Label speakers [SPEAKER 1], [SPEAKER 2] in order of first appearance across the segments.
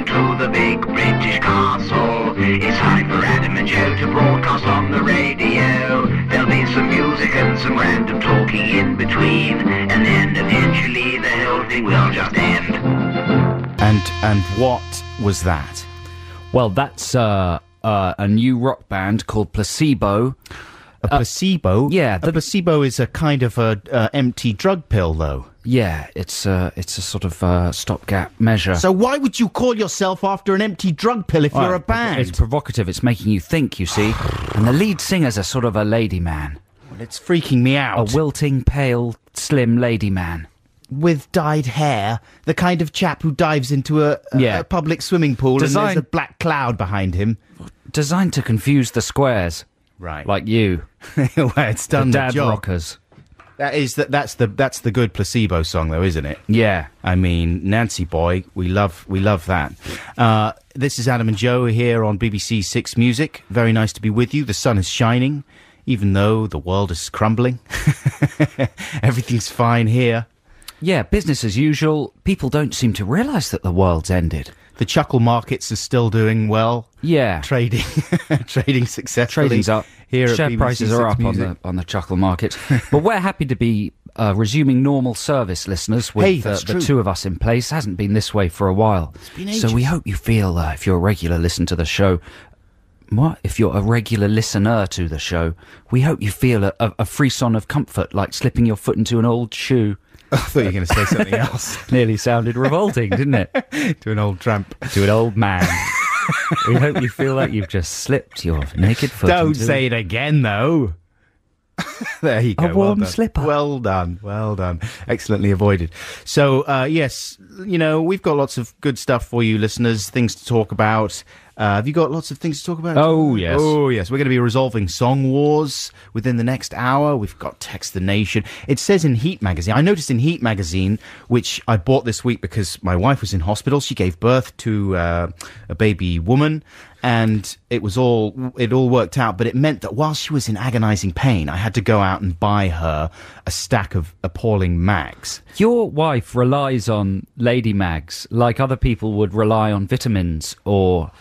[SPEAKER 1] Welcome to the big British castle. It's time for Adam and Joe to broadcast on the radio. There'll be some music and some random talking in between, and then eventually the whole thing will just end.
[SPEAKER 2] And what was that?
[SPEAKER 3] Well, that's a new rock band called Placebo.
[SPEAKER 2] A placebo?
[SPEAKER 3] Yeah.
[SPEAKER 2] A placebo is a kind of a empty drug pill, though.
[SPEAKER 3] Yeah, it's a sort of stopgap measure.
[SPEAKER 2] So why would you call yourself after an empty drug pill if you're a band?
[SPEAKER 3] It's provocative. It's making you think, you see. And the lead singer's a sort of a lady man.
[SPEAKER 2] Well, it's freaking me out.
[SPEAKER 3] A wilting, pale, slim lady man.
[SPEAKER 2] With dyed hair, the kind of chap who dives into a public swimming pool and there's a black cloud behind him.
[SPEAKER 3] Designed to confuse the squares.
[SPEAKER 2] Right.
[SPEAKER 3] Like you.
[SPEAKER 2] Well, it's done
[SPEAKER 3] the
[SPEAKER 2] the
[SPEAKER 3] dad
[SPEAKER 2] job.
[SPEAKER 3] rockers.
[SPEAKER 2] That's the good Placebo song, though, isn't it?
[SPEAKER 3] Yeah.
[SPEAKER 2] I mean, Nancy Boy, we love that. This is Adam and Joe here on BBC Six Music. Very nice to be with you. The sun is shining, even though the world is crumbling. Everything's fine here.
[SPEAKER 3] Yeah, business as usual. People don't seem to realise that the world's ended.
[SPEAKER 2] The chuckle markets are still doing well.
[SPEAKER 3] Yeah.
[SPEAKER 2] Trading successfully.
[SPEAKER 3] Trading's up.
[SPEAKER 2] Here at
[SPEAKER 3] Share
[SPEAKER 2] BBC
[SPEAKER 3] prices are
[SPEAKER 2] Six
[SPEAKER 3] up
[SPEAKER 2] Music.
[SPEAKER 3] on the chuckle market. But we're happy to be resuming normal service, listeners, with the two of us in place. Hasn't been this way for a while.
[SPEAKER 2] It's been ages.
[SPEAKER 3] So we hope you feel, if you're a regular listener to the show, if you're a regular listener to the show, we hope you feel a frisson of comfort, like slipping your foot into an old shoe.
[SPEAKER 2] I thought you were going to say something else.
[SPEAKER 3] Nearly sounded revolting, didn't it?
[SPEAKER 2] To an old tramp.
[SPEAKER 3] To an old man. We hope you feel like you've just slipped your naked foot
[SPEAKER 2] Don't
[SPEAKER 3] into
[SPEAKER 2] say it again, though. There you go.
[SPEAKER 3] A warm
[SPEAKER 2] well
[SPEAKER 3] slipper.
[SPEAKER 2] Well done. Excellently avoided. So, yes, we've got lots of good stuff for you, listeners, things to talk about. Have you got lots of things to talk about?
[SPEAKER 3] Oh, yes.
[SPEAKER 2] Oh, yes. We're going to be resolving song wars within the next hour. We've got Text the Nation. It says in Heat magazine, I noticed in Heat magazine, which I bought this week because my wife was in hospital. She gave birth to a baby woman, and it all worked out. But it meant that while she was in agonizing pain, I had to go out and buy her a stack of appalling mags.
[SPEAKER 3] Your wife relies on lady mags like other people would rely on vitamins or,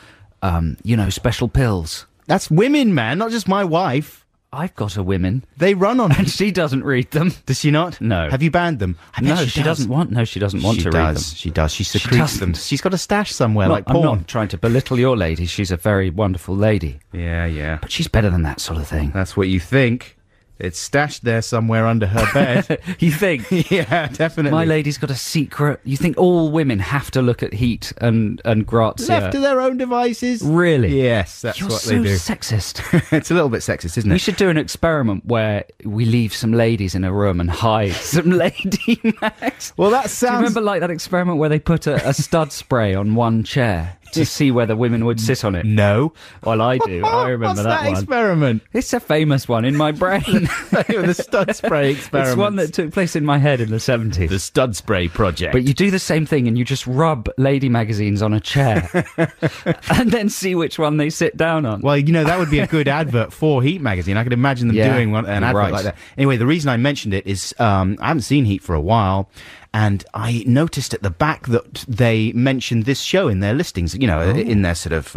[SPEAKER 3] special pills.
[SPEAKER 2] That's women, man, not just my wife.
[SPEAKER 3] I've got a women.
[SPEAKER 2] They run on
[SPEAKER 3] And she doesn't read them.
[SPEAKER 2] Does she not?
[SPEAKER 3] No.
[SPEAKER 2] Have you banned them?
[SPEAKER 3] No, she doesn't want to read them.
[SPEAKER 2] She does. She secretes them. She's got a stash somewhere, like
[SPEAKER 3] I'm
[SPEAKER 2] porn.
[SPEAKER 3] not trying to belittle your lady. She's a very wonderful lady.
[SPEAKER 2] Yeah.
[SPEAKER 3] But she's better than that sort of thing.
[SPEAKER 2] That's what you think. It's stashed there somewhere under her bed.
[SPEAKER 3] You think?
[SPEAKER 2] Yeah, definitely.
[SPEAKER 3] My lady's got a secret. You think all women have to look at Heat and Grazia?
[SPEAKER 2] Left to their own devices?
[SPEAKER 3] Really?
[SPEAKER 2] Yes, that's
[SPEAKER 3] You're
[SPEAKER 2] what
[SPEAKER 3] so
[SPEAKER 2] they do.
[SPEAKER 3] sexist.
[SPEAKER 2] It's a little bit sexist, isn't it?
[SPEAKER 3] We should do an experiment where we leave some ladies in a room and hide some lady mags.
[SPEAKER 2] Well, that
[SPEAKER 3] Do you
[SPEAKER 2] sounds...
[SPEAKER 3] remember like that experiment where they put a stud spray on one chair to see whether women would sit on it?
[SPEAKER 2] No.
[SPEAKER 3] Well, I do. I remember
[SPEAKER 2] What's that
[SPEAKER 3] one.
[SPEAKER 2] experiment?
[SPEAKER 3] It's a famous one in my brain.
[SPEAKER 2] The stud spray experiment.
[SPEAKER 3] It's one that took place in my head in the 70s.
[SPEAKER 2] The stud spray project.
[SPEAKER 3] But you do the same thing and you just rub lady magazines on a chair and then see which one they sit down on.
[SPEAKER 2] Well, that would be a good advert for Heat magazine. I could imagine them doing an advert
[SPEAKER 3] right.
[SPEAKER 2] like that. Anyway, the reason I mentioned it is I haven't seen Heat for a while, and I noticed at the back that they mentioned this show in their listings. In their sort of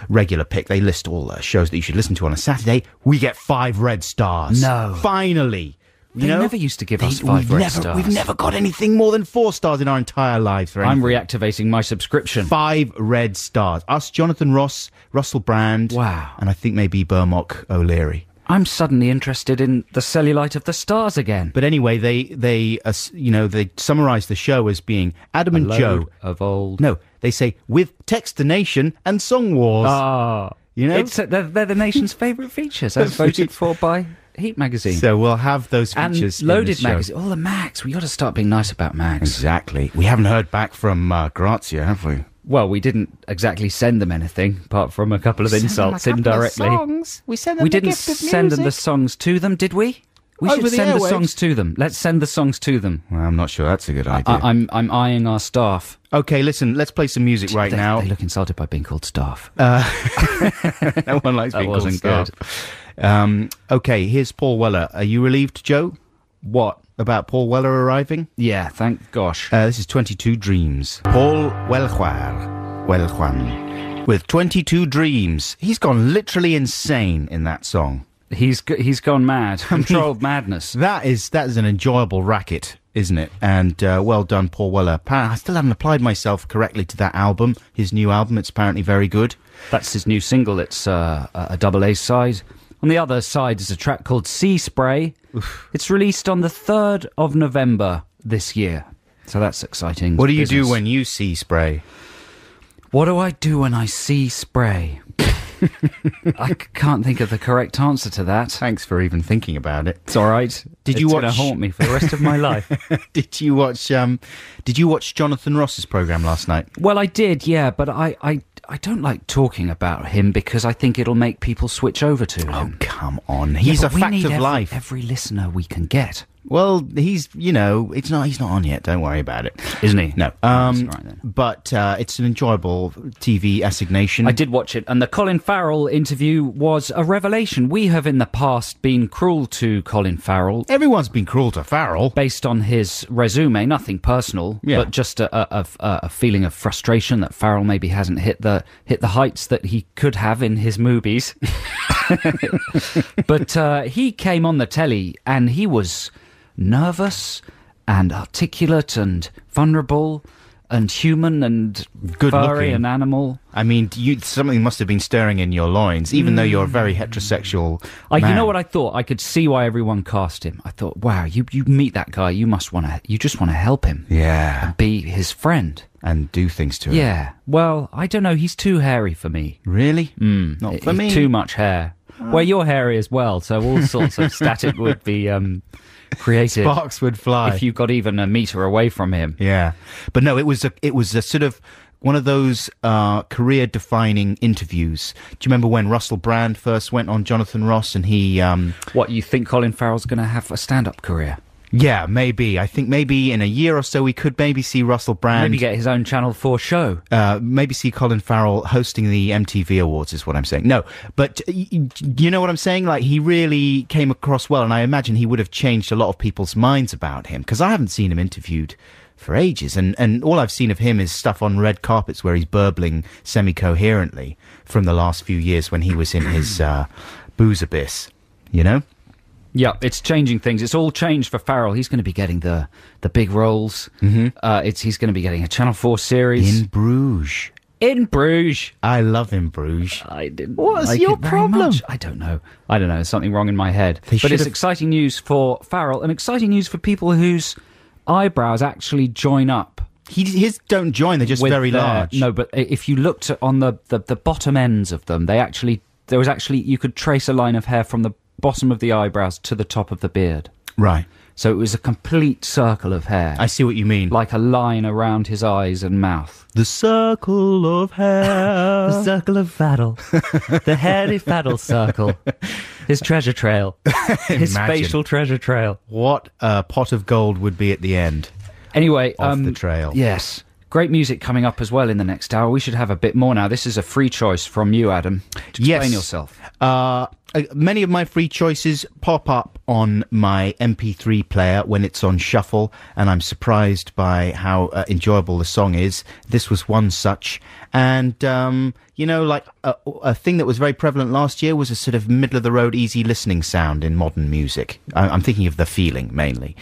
[SPEAKER 2] regular pick, they list all the shows that you should listen to on a Saturday. We get 5 red stars.
[SPEAKER 3] No.
[SPEAKER 2] Finally.
[SPEAKER 3] They never used to give us 5 red stars.
[SPEAKER 2] We've never got anything more than 4 stars in our entire lives. For
[SPEAKER 3] I'm
[SPEAKER 2] anything.
[SPEAKER 3] reactivating my subscription.
[SPEAKER 2] 5 red stars. Us, Jonathan Ross, Russell Brand.
[SPEAKER 3] Wow.
[SPEAKER 2] And I think maybe Burmock O'Leary.
[SPEAKER 3] I'm suddenly interested in the cellulite of the stars again.
[SPEAKER 2] But anyway, they summarise the show as being Adam and Joe
[SPEAKER 3] of old.
[SPEAKER 2] No, they say with Text the Nation and Song Wars.
[SPEAKER 3] Ah, they're the nation's favourite features, as voted for by Heat magazine.
[SPEAKER 2] So we'll have those features.
[SPEAKER 3] And Loaded
[SPEAKER 2] in the show.
[SPEAKER 3] magazine. All the mags. We got to start being nice about mags.
[SPEAKER 2] Exactly. We haven't heard back from Grazia, have we?
[SPEAKER 3] Well, we didn't exactly send them anything, apart from a couple of insults indirectly.
[SPEAKER 2] We sent them
[SPEAKER 3] We didn't send them the songs to them, did we? We
[SPEAKER 2] Over
[SPEAKER 3] should
[SPEAKER 2] the
[SPEAKER 3] send the
[SPEAKER 2] airwaves.
[SPEAKER 3] songs to them. Let's send the songs to them.
[SPEAKER 2] Well, I'm not sure that's a good idea.
[SPEAKER 3] I'm eyeing our staff.
[SPEAKER 2] Okay, listen, let's play some music right now.
[SPEAKER 3] They look insulted by being called staff.
[SPEAKER 2] No one likes
[SPEAKER 3] That
[SPEAKER 2] being called
[SPEAKER 3] wasn't
[SPEAKER 2] staff. Okay, here's Paul Weller. Are you relieved, Joe?
[SPEAKER 3] What?
[SPEAKER 2] About Paul Weller arriving?
[SPEAKER 3] Yeah, thank gosh.
[SPEAKER 2] This is 22 Dreams. Paul Weller. Well, Juan, with 22 Dreams. He's gone literally insane in that song.
[SPEAKER 3] He's gone mad. Controlled madness.
[SPEAKER 2] That is an enjoyable racket, isn't it? And well done, Paul Weller. I still haven't applied myself correctly to that album, his new album. It's apparently very good.
[SPEAKER 3] That's his new single. It's a double A side. On the other side is a track called Sea Spray. Oof. It's released on the 3rd of November this year. So that's exciting.
[SPEAKER 2] What do you do when you see spray?
[SPEAKER 3] What do I do when I see spray? I can't think of the correct answer to that.
[SPEAKER 2] Thanks for even thinking about it.
[SPEAKER 3] It's all right.
[SPEAKER 2] It's going
[SPEAKER 3] to haunt me for the rest of my life.
[SPEAKER 2] Did you watch Jonathan Ross's programme last night?
[SPEAKER 3] Well, I did, yeah, but I don't like talking about him because I think it'll make people switch over to him.
[SPEAKER 2] Oh, come on. He's a fact of life.
[SPEAKER 3] Every listener we can get.
[SPEAKER 2] Well, he's not on yet. Don't worry about it.
[SPEAKER 3] Isn't he?
[SPEAKER 2] No.
[SPEAKER 3] Right then.
[SPEAKER 2] But it's an enjoyable TV assignation.
[SPEAKER 3] I did watch it, and the Colin Farrell interview was a revelation. We have in the past been cruel to Colin Farrell.
[SPEAKER 2] Everyone's been cruel to Farrell.
[SPEAKER 3] Based on his resume, nothing personal, but just a feeling of frustration that Farrell maybe hasn't hit the heights that he could have in his movies. But he came on the telly, and he was nervous and articulate and vulnerable and human and
[SPEAKER 2] good
[SPEAKER 3] furry
[SPEAKER 2] looking.
[SPEAKER 3] and animal.
[SPEAKER 2] I mean, something must have been stirring in your loins, even though you're a very heterosexual man.
[SPEAKER 3] You know what I thought? I could see why everyone cast him. I thought, wow, you meet that guy, you just want to help him.
[SPEAKER 2] Yeah.
[SPEAKER 3] And be his friend.
[SPEAKER 2] And do things to him.
[SPEAKER 3] Yeah. Well, I don't know, he's too hairy for me.
[SPEAKER 2] Really? Not for me.
[SPEAKER 3] Too much hair. Well, you're hairy as well, so all sorts of static would be created.
[SPEAKER 2] Sparks would fly
[SPEAKER 3] if you got even a metre away from him.
[SPEAKER 2] Yeah, but no, it was a sort of one of those career-defining interviews. Do you remember when Russell Brand first went on Jonathan Ross and he?
[SPEAKER 3] What, you think Colin Farrell's going to have a stand-up career?
[SPEAKER 2] Yeah, maybe. I think maybe in a year or so we could maybe see Russell Brand...
[SPEAKER 3] Maybe get his own Channel 4 show.
[SPEAKER 2] Maybe see Colin Farrell hosting the MTV Awards is what I'm saying. No, but you know what I'm saying? Like, he really came across well, and I imagine he would have changed a lot of people's minds about him, because I haven't seen him interviewed for ages, and all I've seen of him is stuff on red carpets where he's burbling semi-coherently from the last few years when he was in his booze abyss, you know?
[SPEAKER 3] Yeah, it's changing things. It's all changed for Farrell. He's going to be getting the big roles. Mm-hmm. He's going to be getting a Channel 4 series.
[SPEAKER 2] In Bruges.
[SPEAKER 3] In Bruges.
[SPEAKER 2] I love In Bruges.
[SPEAKER 3] I didn't.
[SPEAKER 2] What's
[SPEAKER 3] like
[SPEAKER 2] your
[SPEAKER 3] it very
[SPEAKER 2] problem?
[SPEAKER 3] Much. I don't know. There's something wrong in my head. But it's exciting news for Farrell and exciting news for people whose eyebrows actually join up.
[SPEAKER 2] His don't join. They're just very large.
[SPEAKER 3] No, but if you looked on the bottom ends of them, you could trace a line of hair from the bottom of the eyebrows to the top of the beard.
[SPEAKER 2] Right.
[SPEAKER 3] So it was a complete circle of hair.
[SPEAKER 2] I see what you mean.
[SPEAKER 3] Like a line around his eyes and mouth.
[SPEAKER 2] The circle of hair.
[SPEAKER 3] The circle of faddle. The hairy faddle circle. His treasure trail. His facial treasure trail.
[SPEAKER 2] What a pot of gold would be at the end.
[SPEAKER 3] Anyway.
[SPEAKER 2] Of the trail.
[SPEAKER 3] Yes. Great music coming up as well in the next hour. We should have a bit more now. This is a free choice from you, Adam. Explain yourself.
[SPEAKER 2] Many of my free choices pop up on my MP3 player when it's on shuffle, and I'm surprised by how enjoyable the song is. This was one such. And, like a thing that was very prevalent last year was a sort of middle-of-the-road, easy listening sound in modern music. I'm thinking of The Feeling, mainly.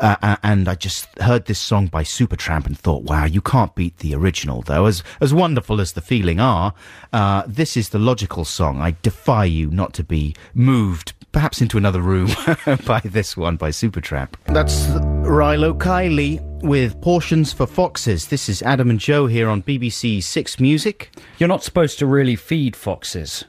[SPEAKER 2] And I just heard this song by Supertramp and thought, wow, you can't beat the original, though. As wonderful as The Feeling are, this is the logical song. I defy you not to be moved, perhaps into another room, by this one, by Supertramp. That's Rilo Kiley with Portions for Foxes. This is Adam and Joe here on BBC Six Music.
[SPEAKER 3] You're not supposed to really feed foxes.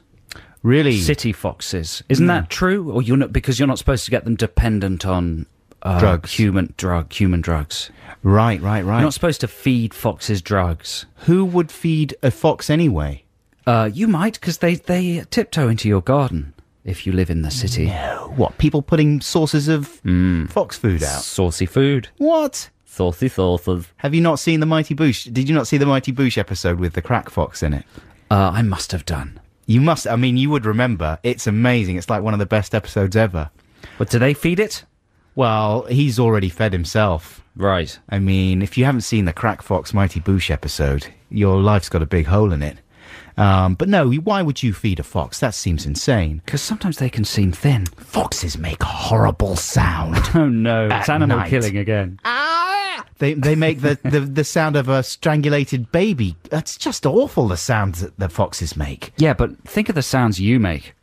[SPEAKER 2] Really?
[SPEAKER 3] City foxes. Isn't that true? Or because you're not supposed to get them dependent on
[SPEAKER 2] drugs.
[SPEAKER 3] Human drugs.
[SPEAKER 2] Right.
[SPEAKER 3] You're not supposed to feed foxes drugs.
[SPEAKER 2] Who would feed a fox anyway?
[SPEAKER 3] You might, because they tiptoe into your garden if you live in the city.
[SPEAKER 2] No. What, people putting sauces of fox food out?
[SPEAKER 3] Saucy food.
[SPEAKER 2] What?
[SPEAKER 3] Saucy sauces.
[SPEAKER 2] Have you not seen the Mighty Boosh? Did you not see the Mighty Boosh episode with the crack fox in it?
[SPEAKER 3] I must have done.
[SPEAKER 2] You must. I mean, you would remember. It's amazing. It's like one of the best episodes ever.
[SPEAKER 3] But do they feed it?
[SPEAKER 2] Well, he's already fed himself.
[SPEAKER 3] Right.
[SPEAKER 2] I mean, if you haven't seen the Crack Fox Mighty Boosh episode, your life's got a big hole in it. But no, why would you feed a fox? That seems insane.
[SPEAKER 3] Because sometimes they can seem thin.
[SPEAKER 2] Foxes make horrible sound.
[SPEAKER 3] Oh no, it's animal
[SPEAKER 2] night.
[SPEAKER 3] killing again.
[SPEAKER 2] They make the sound of a strangulated baby. That's just awful, the sounds that the foxes make.
[SPEAKER 3] Yeah, but think of the sounds you make.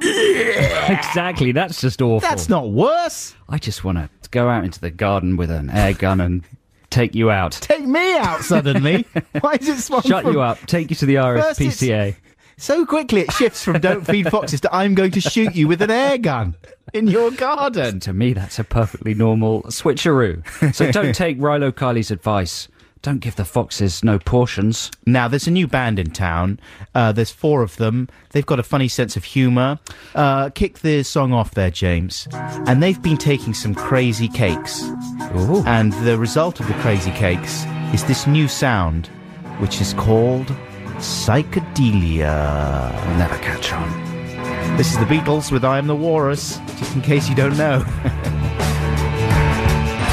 [SPEAKER 3] Exactly, that's just awful.
[SPEAKER 2] That's not worse.
[SPEAKER 3] I just want to go out into the garden with an air gun and take you out.
[SPEAKER 2] Take me out suddenly. Why is it swung
[SPEAKER 3] Shut
[SPEAKER 2] from...
[SPEAKER 3] you up, take you to the
[SPEAKER 2] First
[SPEAKER 3] RSPCA.
[SPEAKER 2] So quickly it shifts from don't feed foxes to I'm going to shoot you with an air gun in your garden.
[SPEAKER 3] To me, that's a perfectly normal switcheroo. So don't take Rilo Kiley's advice. Don't give the foxes no portions.
[SPEAKER 2] Now, there's a new band in town. There's 4 of them. They've got a funny sense of humour. Kick the song off there, James. And they've been taking some crazy cakes.
[SPEAKER 3] Ooh.
[SPEAKER 2] And the result of the crazy cakes is this new sound, which is called psychedelia.
[SPEAKER 3] We'll never catch on.
[SPEAKER 2] This is the Beatles with I Am the Walrus, just in case you don't know.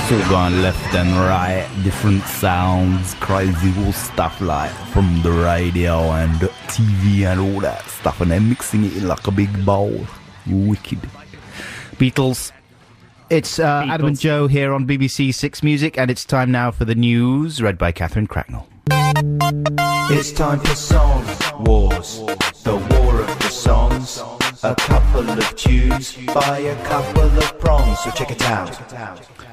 [SPEAKER 4] So going left and right, different sounds, crazy cool stuff like from the radio and TV and all that stuff, and they're mixing it in like a big bowl. Wicked.
[SPEAKER 2] Beatles. It's Adam and Joe here on BBC Six Music, and it's time now for the news, read by Catherine Cracknell. It's time for Song Wars, the war of the songs. A couple of tunes by a couple of prongs, so check it out.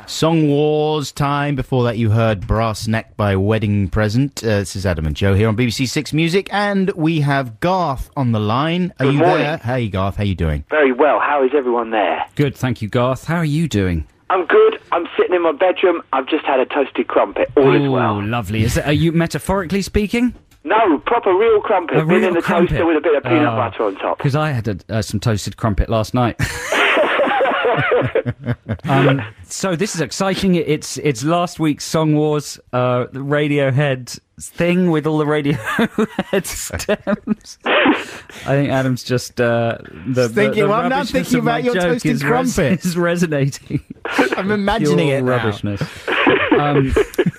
[SPEAKER 2] Song Wars time. Before that you heard Brass Neck by Wedding Present. This is Adam and Joe here on BBC Six Music, and we have Garth on the line. Are
[SPEAKER 5] Good
[SPEAKER 2] you
[SPEAKER 5] morning.
[SPEAKER 2] there? Hey Garth, how you doing?
[SPEAKER 5] Very well. How is everyone there?
[SPEAKER 3] Good, thank you, Garth. How are you doing?
[SPEAKER 5] I'm good. I'm sitting in my bedroom. I've just had a toasted crumpet. All is well.
[SPEAKER 3] Oh, lovely. Are you metaphorically speaking?
[SPEAKER 5] No, proper real crumpet.
[SPEAKER 3] A
[SPEAKER 5] Been
[SPEAKER 3] real
[SPEAKER 5] in the
[SPEAKER 3] crumpet?
[SPEAKER 5] toaster with a bit of peanut butter on top.
[SPEAKER 3] Because I had some toasted crumpet last night. So this is exciting. It's last week's Song Wars, the Radiohead thing with all the Radiohead stems. I think Adam's just
[SPEAKER 2] Thinking, well, I'm not
[SPEAKER 3] rubbishness
[SPEAKER 2] thinking
[SPEAKER 3] of my
[SPEAKER 2] about your
[SPEAKER 3] joke
[SPEAKER 2] toasted
[SPEAKER 3] is
[SPEAKER 2] crumpet.
[SPEAKER 3] is resonating.
[SPEAKER 2] I'm imagining
[SPEAKER 3] Pure
[SPEAKER 2] it now.
[SPEAKER 3] rubbishness.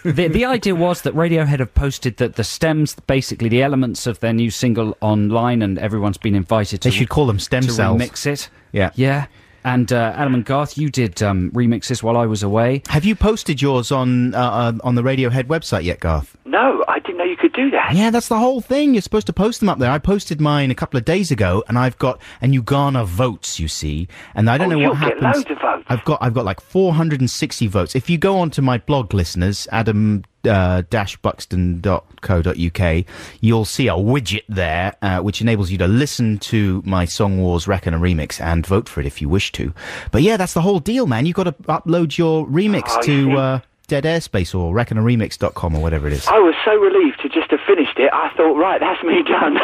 [SPEAKER 3] The idea was that Radiohead have posted that the stems, basically the elements of their new single, online, and everyone's been invited to.
[SPEAKER 2] They should call them stem
[SPEAKER 3] to
[SPEAKER 2] cells.
[SPEAKER 3] remix it.
[SPEAKER 2] Yeah.
[SPEAKER 3] Yeah. And Adam and Garth, you did remixes while I was away.
[SPEAKER 2] Have you posted yours on the Radiohead website yet, Garth?
[SPEAKER 5] No, I didn't know you could do that.
[SPEAKER 2] Yeah, that's the whole thing. You're supposed to post them up there. I posted mine a couple of days ago, and you garner votes, you see. And I don't know
[SPEAKER 5] you'll
[SPEAKER 2] what
[SPEAKER 5] get
[SPEAKER 2] happens.
[SPEAKER 5] loads of votes.
[SPEAKER 2] I've got like 460 votes. If you go onto my blog, listeners, adam-buxton.co.uk, you'll see a widget there, which enables you to listen to my Song Wars Reckon a Remix and vote for it if you wish to. But yeah, that's the whole deal, man. You've got to upload your remix to Dead Airspace or reckonaremix.com or whatever it is.
[SPEAKER 5] I was so relieved to just have finished it. I thought, right, that's me done.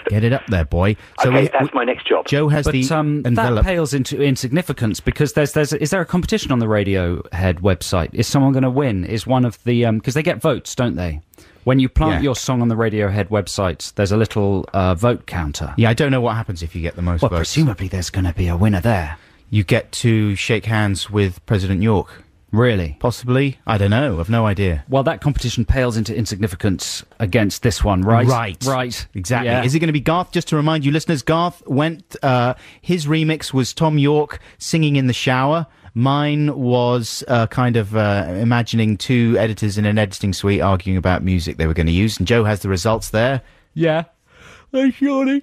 [SPEAKER 2] Get it up there, boy. So
[SPEAKER 5] Okay, that's my next job.
[SPEAKER 2] Joe has
[SPEAKER 3] But
[SPEAKER 2] the
[SPEAKER 3] that
[SPEAKER 2] envelope.
[SPEAKER 3] pales into insignificance because is there a competition on the Radiohead website? Is someone going to win? Is one of the because they get votes, don't they? When you plant
[SPEAKER 2] Yeah.
[SPEAKER 3] your song on the Radiohead website, there's a little vote counter.
[SPEAKER 2] Yeah, I don't know what happens if you get the most
[SPEAKER 3] Well,
[SPEAKER 2] votes.
[SPEAKER 3] presumably there's going to be a winner there.
[SPEAKER 2] You get to shake hands with President York.
[SPEAKER 3] Really?
[SPEAKER 2] Possibly. I don't know. I've no idea.
[SPEAKER 3] Well, that competition pales into insignificance against this one, right? Right.
[SPEAKER 2] Exactly.
[SPEAKER 3] Yeah.
[SPEAKER 2] Is it going to be Garth? Just to remind you, listeners, Garth went. His remix was Tom York singing in the shower. Mine was kind of imagining 2 editors in an editing suite arguing about music they were going to use. And Joe has the results there.
[SPEAKER 3] Yeah.
[SPEAKER 2] Hey, Shorty.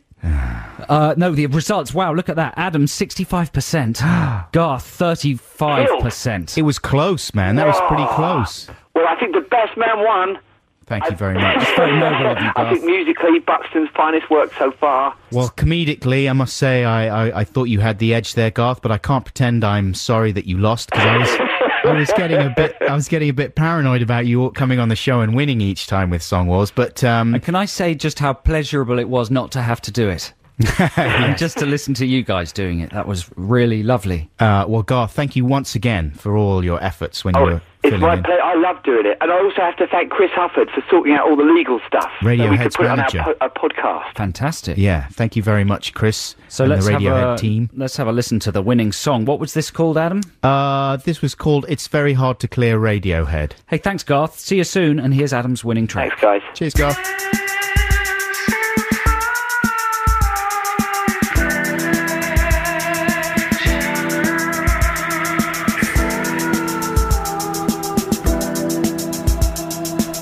[SPEAKER 3] No, the results. Wow, look at that. Adam, 65%. Garth, 35%.
[SPEAKER 2] It was close, man. That was pretty close.
[SPEAKER 5] Well, I think the best man won.
[SPEAKER 2] Thank you very much.
[SPEAKER 3] Very noble of you,
[SPEAKER 5] I think
[SPEAKER 3] Garth.
[SPEAKER 5] musically, Buxton's finest work so far.
[SPEAKER 2] Well, comedically, I must say I thought you had the edge there, Garth, but I can't pretend I'm sorry that you lost because I was getting a bit paranoid about you coming on the show and winning each time with Song Wars. But
[SPEAKER 3] And can I say just how pleasurable it was not to have to do it? And just to listen to you guys doing it. That was really lovely.
[SPEAKER 2] well, Garth, thank you once again for all your efforts when you were
[SPEAKER 5] It's
[SPEAKER 2] filling
[SPEAKER 5] my
[SPEAKER 2] in.
[SPEAKER 5] pleasure. I love doing it. And I also have to thank Chris Hufford for sorting out all the legal stuff. So we could
[SPEAKER 2] Radiohead's
[SPEAKER 5] put it on
[SPEAKER 2] manager.
[SPEAKER 5] our podcast.
[SPEAKER 3] Fantastic.
[SPEAKER 2] Yeah, thank you very much, Chris.
[SPEAKER 3] So
[SPEAKER 2] and
[SPEAKER 3] let's
[SPEAKER 2] the
[SPEAKER 3] have
[SPEAKER 2] Radiohead
[SPEAKER 3] a
[SPEAKER 2] team.
[SPEAKER 3] let's have a listen to the winning song. What was this called, Adam?
[SPEAKER 2] This was called "It's Very Hard to Clear Radiohead."
[SPEAKER 3] Hey, thanks, Garth. See you soon. And here's Adam's winning track.
[SPEAKER 5] Thanks, guys.
[SPEAKER 2] Cheers, Garth.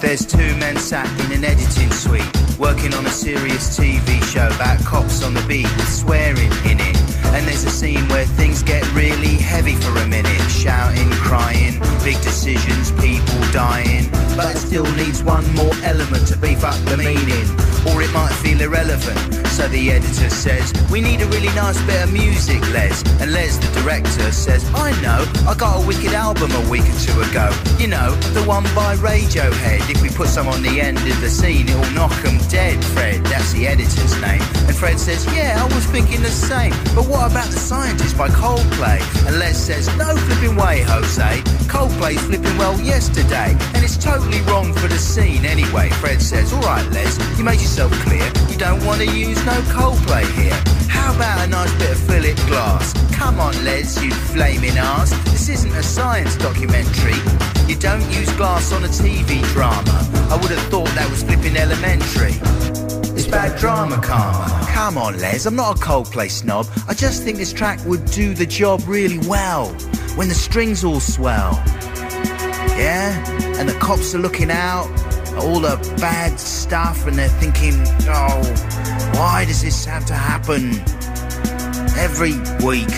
[SPEAKER 6] There's two men sat in an editing suite, working on a serious TV show about cops on the beat with swearing in it. And there's a scene where things get really heavy for a minute. Shouting, crying, big decisions, people dying. But it still needs one more element to beef up the meaning, or it might feel irrelevant. So the editor says, we need a really nice bit of music, Les. And Les, the director, says, I know, I got a wicked album a week or two ago. You know, the one by Radiohead. If we put some on the end of the scene, it'll knock 'em dead, Fred. That's the editor's name. And Fred says, yeah, I was thinking the same. But what about The Scientist by Coldplay? And Les says, no flipping way, Jose. Coldplay's flipping well yesterday. And it's totally wrong for the scene anyway. Fred says, all right, Les, you made yourself clear. You don't want to use no Coldplay here. How about a nice bit of Philip Glass? Come on, Les, you flaming arse. This isn't a science documentary. You don't use glass on a TV drama. I would have thought that was flipping elementary. It's bad drama, karma. Come on, Les, I'm not a Coldplay snob. I just think this track would do the job really well when the strings all swell. Yeah? And the cops are looking out at all the bad stuff and they're thinking, oh, why does this have to happen every week?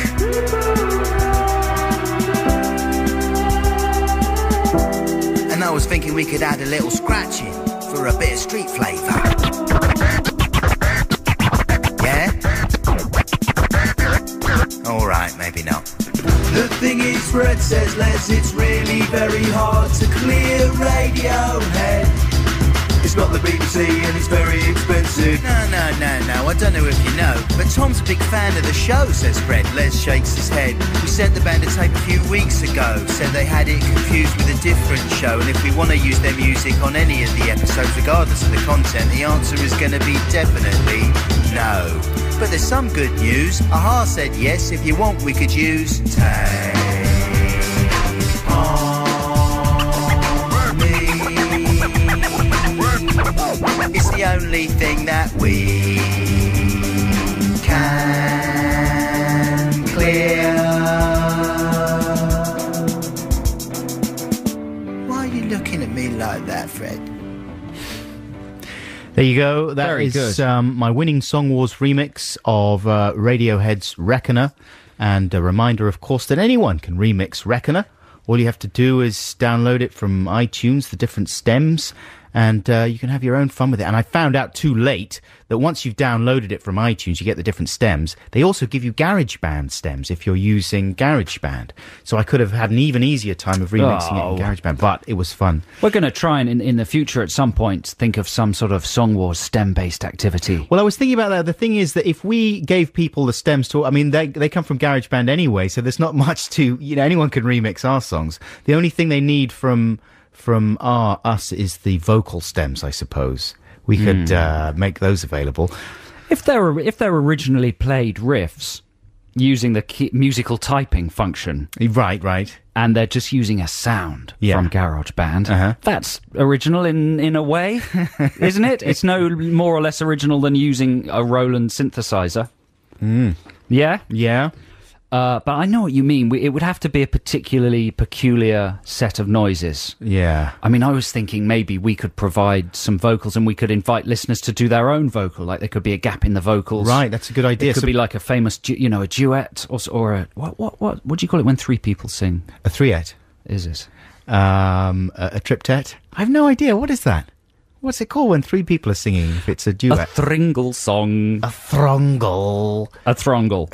[SPEAKER 6] And I was thinking we could add a little scratching for a bit of street flavour. Yeah? Alright, maybe not. The thing is, Fred says, Les, it's really very hard to clear Radiohead. It's not the BBC and it's very expensive. No, I don't know if you know, but Tom's a big fan of the show, says Fred. Les shakes his head. We sent the band a tape a few weeks ago. Said they had it confused with a different show, and if we want to use their music on any of the episodes, regardless of the content, the answer is going to be definitely no. But there's some good news. Aha said yes, if you want we could use Take On Me. It's the only thing that we can clear. Why are you looking at me like that, Fred?
[SPEAKER 2] There you go. That
[SPEAKER 3] Very
[SPEAKER 2] is
[SPEAKER 3] good.
[SPEAKER 2] my winning Song Wars remix of Radiohead's Reckoner. And a reminder, of course, that anyone can remix Reckoner. All you have to do is download it from iTunes, the different stems, and you can have your own fun with it. And I found out too late that once you've downloaded it from iTunes, you get the different stems. They also give you GarageBand stems if you're using GarageBand. So I could have had an even easier time of remixing it in GarageBand, but it was fun.
[SPEAKER 3] We're going to try and, in the future, at some point, think of some sort of Song Wars STEM-based activity.
[SPEAKER 2] Well, I was thinking about that. The thing is that if we gave people the stems to, I mean, they come from GarageBand anyway, so there's not much to, anyone can remix our songs. The only thing they need from us is the vocal stems, I suppose. We could make those available.
[SPEAKER 3] If they're originally played riffs using the musical typing function,
[SPEAKER 2] Right.
[SPEAKER 3] and they're just using a sound
[SPEAKER 2] Yeah.
[SPEAKER 3] from GarageBand,
[SPEAKER 2] Uh-huh.
[SPEAKER 3] that's original in a way, isn't it? It's no more or less original than using a Roland synthesizer. Yeah?
[SPEAKER 2] Yeah.
[SPEAKER 3] But I know what you mean. It would have to be a particularly peculiar set of noises.
[SPEAKER 2] Yeah.
[SPEAKER 3] I mean, I was thinking maybe we could provide some vocals and we could invite listeners to do their own vocal. Like there could be a gap in the vocals.
[SPEAKER 2] Right, that's a good idea.
[SPEAKER 3] It could
[SPEAKER 2] So-
[SPEAKER 3] be like a famous, a duet or a what do you call it when three people sing?
[SPEAKER 2] A threet.
[SPEAKER 3] Is it?
[SPEAKER 2] A triptet. I have no idea. What is that? What's it called when three people are singing if it's a
[SPEAKER 3] A
[SPEAKER 2] duet?
[SPEAKER 3] thringle song.
[SPEAKER 2] A throngle.
[SPEAKER 3] A throngle.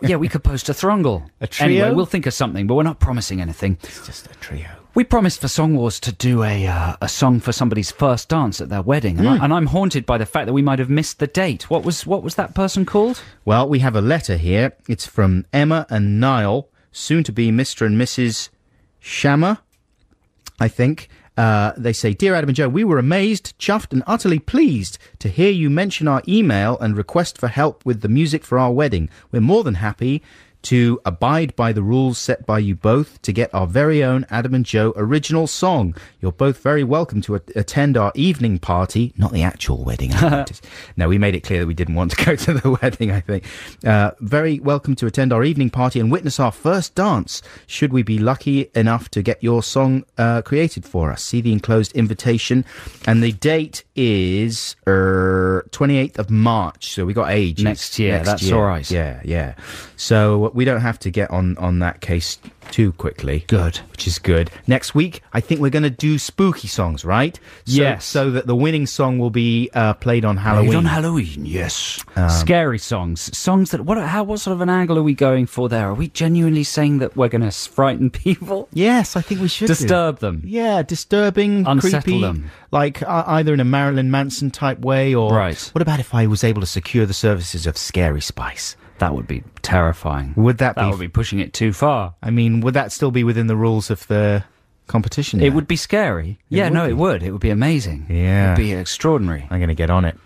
[SPEAKER 3] Yeah, we could post a throngle.
[SPEAKER 2] A trio?
[SPEAKER 3] Anyway, we'll think of something, but we're not promising anything.
[SPEAKER 2] It's just a trio.
[SPEAKER 3] We promised for Song Wars to do a song for somebody's first dance at their wedding, and I'm haunted by the fact that we might have missed the date. What was that person called?
[SPEAKER 2] Well, we have a letter here. It's from Emma and Niall, soon to be Mr. and Mrs. Shammer. I think. They say, Dear Adam and Joe, we were amazed, chuffed and utterly pleased to hear you mention our email and request for help with the music for our wedding. We're more than happy to abide by the rules set by you both to get our very own Adam and Joe original song. You're both very welcome to attend our evening party, not the actual wedding. I noticed. No, we made it clear that we didn't want to go to the wedding, I think. Very welcome to attend our evening party and witness our first dance, should we be lucky enough to get your song created for us. See the enclosed invitation. And the date is 28th of March, so we got ages.
[SPEAKER 3] Next year, that's all right.
[SPEAKER 2] Yeah. So we don't have to get on that case too quickly.
[SPEAKER 3] Good.
[SPEAKER 2] Which is good. Next week, I think we're going to do spooky songs, right?
[SPEAKER 3] Yes.
[SPEAKER 2] So that the winning song will be played on Halloween.
[SPEAKER 3] Played on Halloween, yes. Scary songs. Songs that... What sort of an angle are we going for there? Are we genuinely saying that we're going to frighten people?
[SPEAKER 2] Yes, I think we should
[SPEAKER 3] Disturb them.
[SPEAKER 2] Yeah, disturbing,
[SPEAKER 3] Unsettle
[SPEAKER 2] creepy,
[SPEAKER 3] them.
[SPEAKER 2] like either in a Marilyn Manson type way or...
[SPEAKER 3] Right.
[SPEAKER 2] What about if I was able to secure the services of Scary Spice?
[SPEAKER 3] That would be terrifying.
[SPEAKER 2] Would that be...
[SPEAKER 3] That would be pushing it too far.
[SPEAKER 2] I mean, would that still be within the rules of the competition?
[SPEAKER 3] It would be scary.
[SPEAKER 2] It
[SPEAKER 3] would. It would be amazing.
[SPEAKER 2] Yeah.
[SPEAKER 3] It would be extraordinary.
[SPEAKER 2] I'm going to get on it.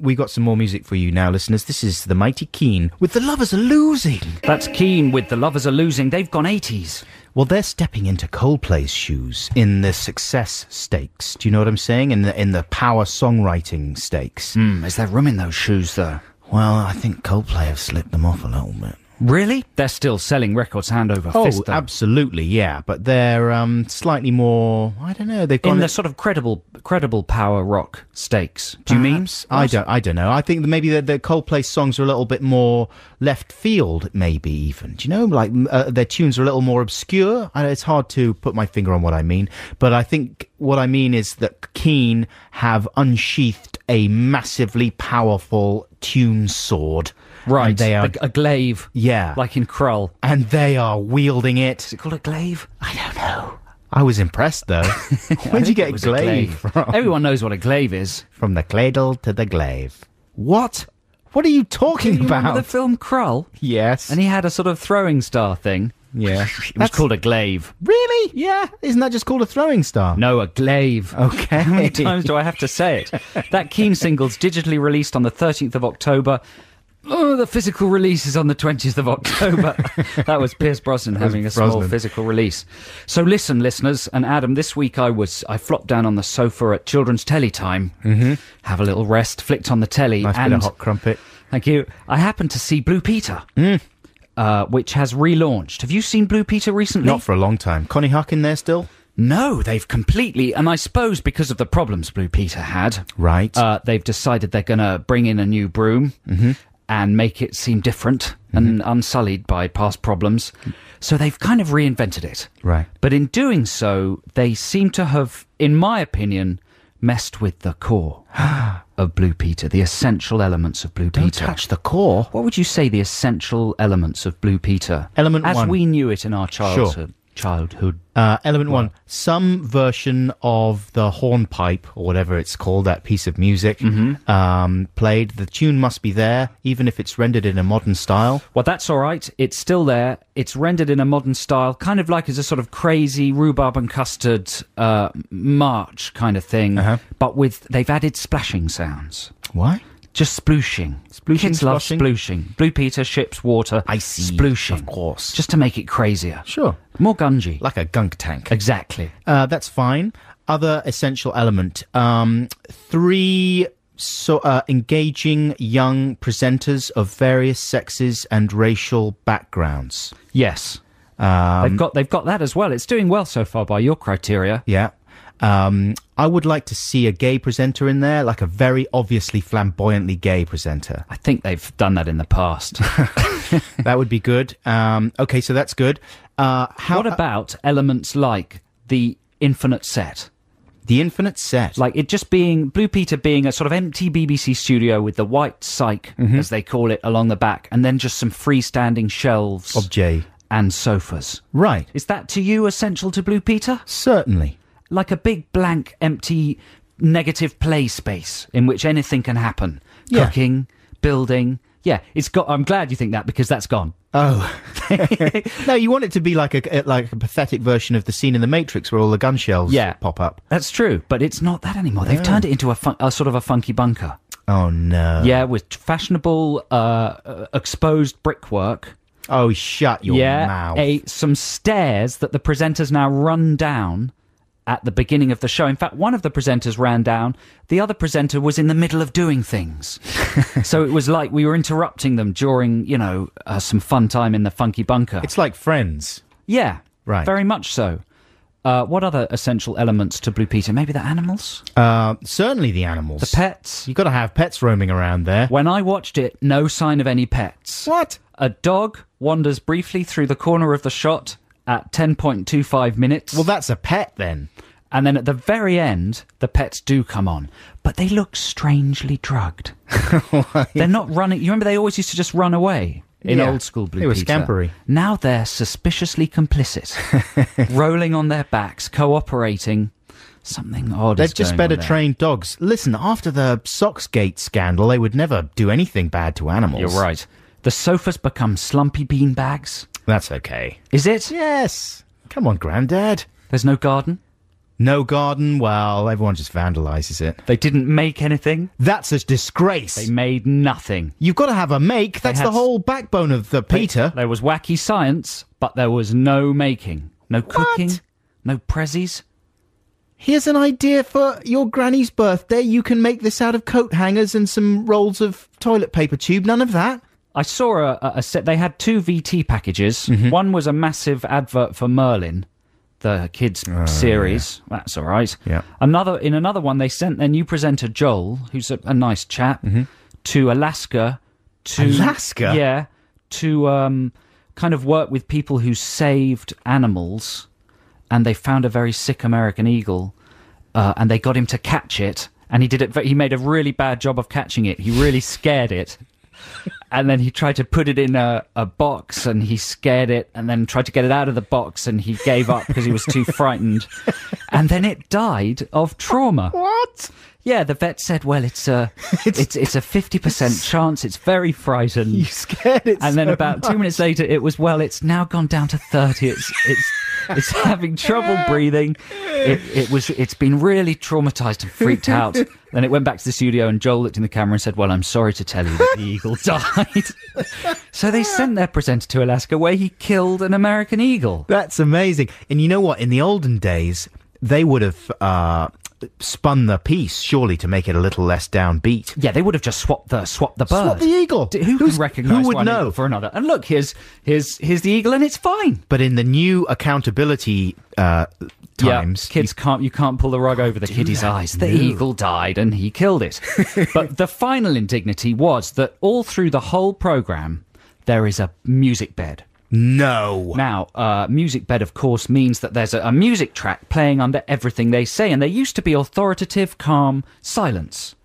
[SPEAKER 2] We got some more music for you now, listeners. This is the Mighty Keen with The Lovers Are Losing.
[SPEAKER 3] That's Keen with The Lovers Are Losing. They've gone 80s.
[SPEAKER 2] Well, they're stepping into Coldplay's shoes in the success stakes. Do you know what I'm saying? In the power songwriting stakes.
[SPEAKER 3] Is there room in those shoes, though?
[SPEAKER 2] Well, I think Coldplay have slipped them off a little bit.
[SPEAKER 3] Really? They're still selling records hand over fist, though.
[SPEAKER 2] Absolutely, yeah. But they're slightly more, I don't know, they've gone...
[SPEAKER 3] In the sort of credible power rock stakes, do you mean?
[SPEAKER 2] I don't know. I think maybe the Coldplay songs are a little bit more left field, maybe even. Do you know, like their tunes are a little more obscure. It's hard to put my finger on what I mean. But I think what I mean is that Keane have unsheathed a massively powerful tune sword.
[SPEAKER 3] Right,
[SPEAKER 2] and they are
[SPEAKER 3] a glaive.
[SPEAKER 2] Yeah.
[SPEAKER 3] Like in Krull.
[SPEAKER 2] And they are wielding it.
[SPEAKER 3] Is it called a glaive?
[SPEAKER 2] I don't know. I was impressed, though. Where'd you get glaive from?
[SPEAKER 3] Everyone knows what a glaive is.
[SPEAKER 2] From the cradle to the glaive. What? What are you talking
[SPEAKER 3] Do you
[SPEAKER 2] about?
[SPEAKER 3] remember the film Krull?
[SPEAKER 2] Yes.
[SPEAKER 3] And he had a sort of throwing star thing.
[SPEAKER 2] Yeah.
[SPEAKER 3] It was called a glaive.
[SPEAKER 2] Really? Yeah. Isn't that just called a throwing star?
[SPEAKER 3] No, a glaive.
[SPEAKER 2] Okay.
[SPEAKER 3] How many times do I have to say it? That Keane single's digitally released on the 13th of October. Oh, the physical release is on the 20th of October. That was Pierce Brosnan having a small physical release. So listen, listeners, and Adam, this week I flopped down on the sofa at Children's Telly Time, have a little rest, flicked on the telly.
[SPEAKER 2] Nice bit of hot crumpet.
[SPEAKER 3] Thank you. I happened to see Blue Peter, which has relaunched. Have you seen Blue Peter recently?
[SPEAKER 2] Not for a long time. Connie Huck in there still?
[SPEAKER 3] No, they've completely, and I suppose because of the problems Blue Peter had,
[SPEAKER 2] right?
[SPEAKER 3] They've decided they're going to bring in a new broom. And make it seem different and unsullied by past problems. So they've kind of reinvented it.
[SPEAKER 2] Right.
[SPEAKER 3] But in doing so, they seem to have, in my opinion, messed with the core of Blue Peter, the essential elements of Blue Peter.
[SPEAKER 2] Don't touch the core.
[SPEAKER 3] What would you say the essential elements of Blue Peter?
[SPEAKER 2] Element
[SPEAKER 3] as
[SPEAKER 2] one.
[SPEAKER 3] we knew it in our childhood.
[SPEAKER 2] Sure.
[SPEAKER 3] Element
[SPEAKER 2] one, some version of the hornpipe or whatever it's called, that piece of music, played. The tune must be there, even if it's rendered in a modern style.
[SPEAKER 3] Well, that's all right. It's still there. It's rendered in a modern style, kind of like as a sort of crazy rhubarb and custard march kind of thing, but they've added splashing sounds.
[SPEAKER 2] Why?
[SPEAKER 3] Just splooshing. Kids love splooshing. Blue Peter ships water.
[SPEAKER 2] I see.
[SPEAKER 3] Splooshing.
[SPEAKER 2] Of course.
[SPEAKER 3] Just to make it crazier.
[SPEAKER 2] Sure.
[SPEAKER 3] More gungy.
[SPEAKER 2] Like a gunk tank.
[SPEAKER 3] Exactly.
[SPEAKER 2] That's fine. Other essential element. 3 engaging young presenters of various sexes and racial backgrounds.
[SPEAKER 3] Yes. They've got that as well. It's doing well so far by your criteria.
[SPEAKER 2] Yeah. I would like to see a gay presenter in there, like a very obviously flamboyantly gay presenter.
[SPEAKER 3] I think they've done that in the past.
[SPEAKER 2] That would be good. Okay, so that's good.
[SPEAKER 3] What about elements like the infinite set?
[SPEAKER 2] The infinite set?
[SPEAKER 3] Like it just being, Blue Peter being a sort of empty BBC studio with the white cyc, as they call it, along the back, and then just some freestanding shelves.
[SPEAKER 2] Objet.
[SPEAKER 3] And sofas.
[SPEAKER 2] Right.
[SPEAKER 3] Is that to you essential to Blue Peter?
[SPEAKER 2] Certainly.
[SPEAKER 3] Like a big, blank, empty, negative play space in which anything can happen.
[SPEAKER 2] Yeah.
[SPEAKER 3] Cooking, building, Yeah, it's got. I'm glad you think that because that's gone.
[SPEAKER 2] Oh. No, you want it to be like a pathetic version of the scene in The Matrix where all the gun shells pop up.
[SPEAKER 3] That's true, but it's not that anymore. They've turned it into a sort of a funky bunker.
[SPEAKER 2] Oh, no.
[SPEAKER 3] Yeah, with fashionable exposed brickwork.
[SPEAKER 2] Oh, shut your mouth.
[SPEAKER 3] Some stairs that the presenters now run down at the beginning of the show. In fact, one of the presenters ran down. The other presenter was in the middle of doing things. So it was like we were interrupting them during, some fun time in the funky bunker.
[SPEAKER 2] It's like Friends.
[SPEAKER 3] Yeah,
[SPEAKER 2] right.
[SPEAKER 3] Very much so. What other essential elements to Blue Peter? Maybe the animals?
[SPEAKER 2] Certainly the animals.
[SPEAKER 3] The pets?
[SPEAKER 2] You've got to have pets roaming around there.
[SPEAKER 3] When I watched it, no sign of any pets.
[SPEAKER 2] What?
[SPEAKER 3] A dog wanders briefly through the corner of the shot at 10.25 minutes.
[SPEAKER 2] Well, that's a pet then.
[SPEAKER 3] And then at the very end, the pets do come on. But they look strangely drugged. They're not running. You remember they always used to just run away in old school Blue Peter?
[SPEAKER 2] They were scampery.
[SPEAKER 3] Now they're suspiciously complicit. Rolling on their backs, cooperating. Something odd
[SPEAKER 2] They've
[SPEAKER 3] is
[SPEAKER 2] just
[SPEAKER 3] going
[SPEAKER 2] better
[SPEAKER 3] on there.
[SPEAKER 2] trained dogs. Listen, after the Socksgate scandal, they would never do anything bad to animals.
[SPEAKER 3] You're right. The sofas become slumpy bean bags.
[SPEAKER 2] That's okay.
[SPEAKER 3] Is it?
[SPEAKER 2] Yes. Come on, Grandad.
[SPEAKER 3] There's no garden?
[SPEAKER 2] No garden? Well, everyone just vandalises it.
[SPEAKER 3] They didn't make anything?
[SPEAKER 2] That's a disgrace.
[SPEAKER 3] They made nothing.
[SPEAKER 2] You've got to have a make. That's
[SPEAKER 3] had
[SPEAKER 2] the whole backbone of the Peter.
[SPEAKER 3] There was wacky science, but there was no making. No cooking.
[SPEAKER 2] What?
[SPEAKER 3] No prezzies.
[SPEAKER 2] Here's an idea for your granny's birthday. You can make this out of coat hangers and some rolls of toilet paper tube. None of that.
[SPEAKER 3] I saw a set. They had 2 VT packages. One was a massive advert for Merlin, the kids series. Yeah. That's all right.
[SPEAKER 2] Yeah.
[SPEAKER 3] In another one, they sent their new presenter Joel, who's a nice chap, to Alaska.
[SPEAKER 2] Alaska?
[SPEAKER 3] Yeah. To kind of work with people who saved animals, and they found a very sick American eagle, and they got him to catch it, and he did it. He made a really bad job of catching it. He really scared it. And then he tried to put it in a box, and he scared it, and then tried to get it out of the box, and he gave up because he was too frightened. And then it died of trauma.
[SPEAKER 2] What?
[SPEAKER 3] Yeah, the vet said, well, it's a 50% chance. It's very frightened.
[SPEAKER 2] You scared it
[SPEAKER 3] And then
[SPEAKER 2] so
[SPEAKER 3] about
[SPEAKER 2] much.
[SPEAKER 3] 2 minutes later, it was, well, it's now gone down to 30. It's having trouble breathing. It's been really traumatized and freaked out. Then it went back to the studio, and Joel looked in the camera and said, well, I'm sorry to tell you that the eagle died. So they sent their presenter to Alaska, where he killed an American eagle.
[SPEAKER 2] That's amazing. And you know what? In the olden days, they would have spun the piece, surely, to make it a little less downbeat.
[SPEAKER 3] Yeah, they would have just swapped the bird.
[SPEAKER 2] Swap the eagle.
[SPEAKER 3] Who can recognise
[SPEAKER 2] who would
[SPEAKER 3] one
[SPEAKER 2] know?
[SPEAKER 3] eagle for another? And look, here's the eagle, and it's fine.
[SPEAKER 2] But in the new accountability times,
[SPEAKER 3] You can't pull the rug over the kiddie's eyes. The eagle died, and he killed it. But the final indignity was that all through the whole programme, there is a music bed.
[SPEAKER 2] No.
[SPEAKER 3] Now, music bed, of course, means that there's a music track playing under everything they say, and there used to be authoritative, calm silence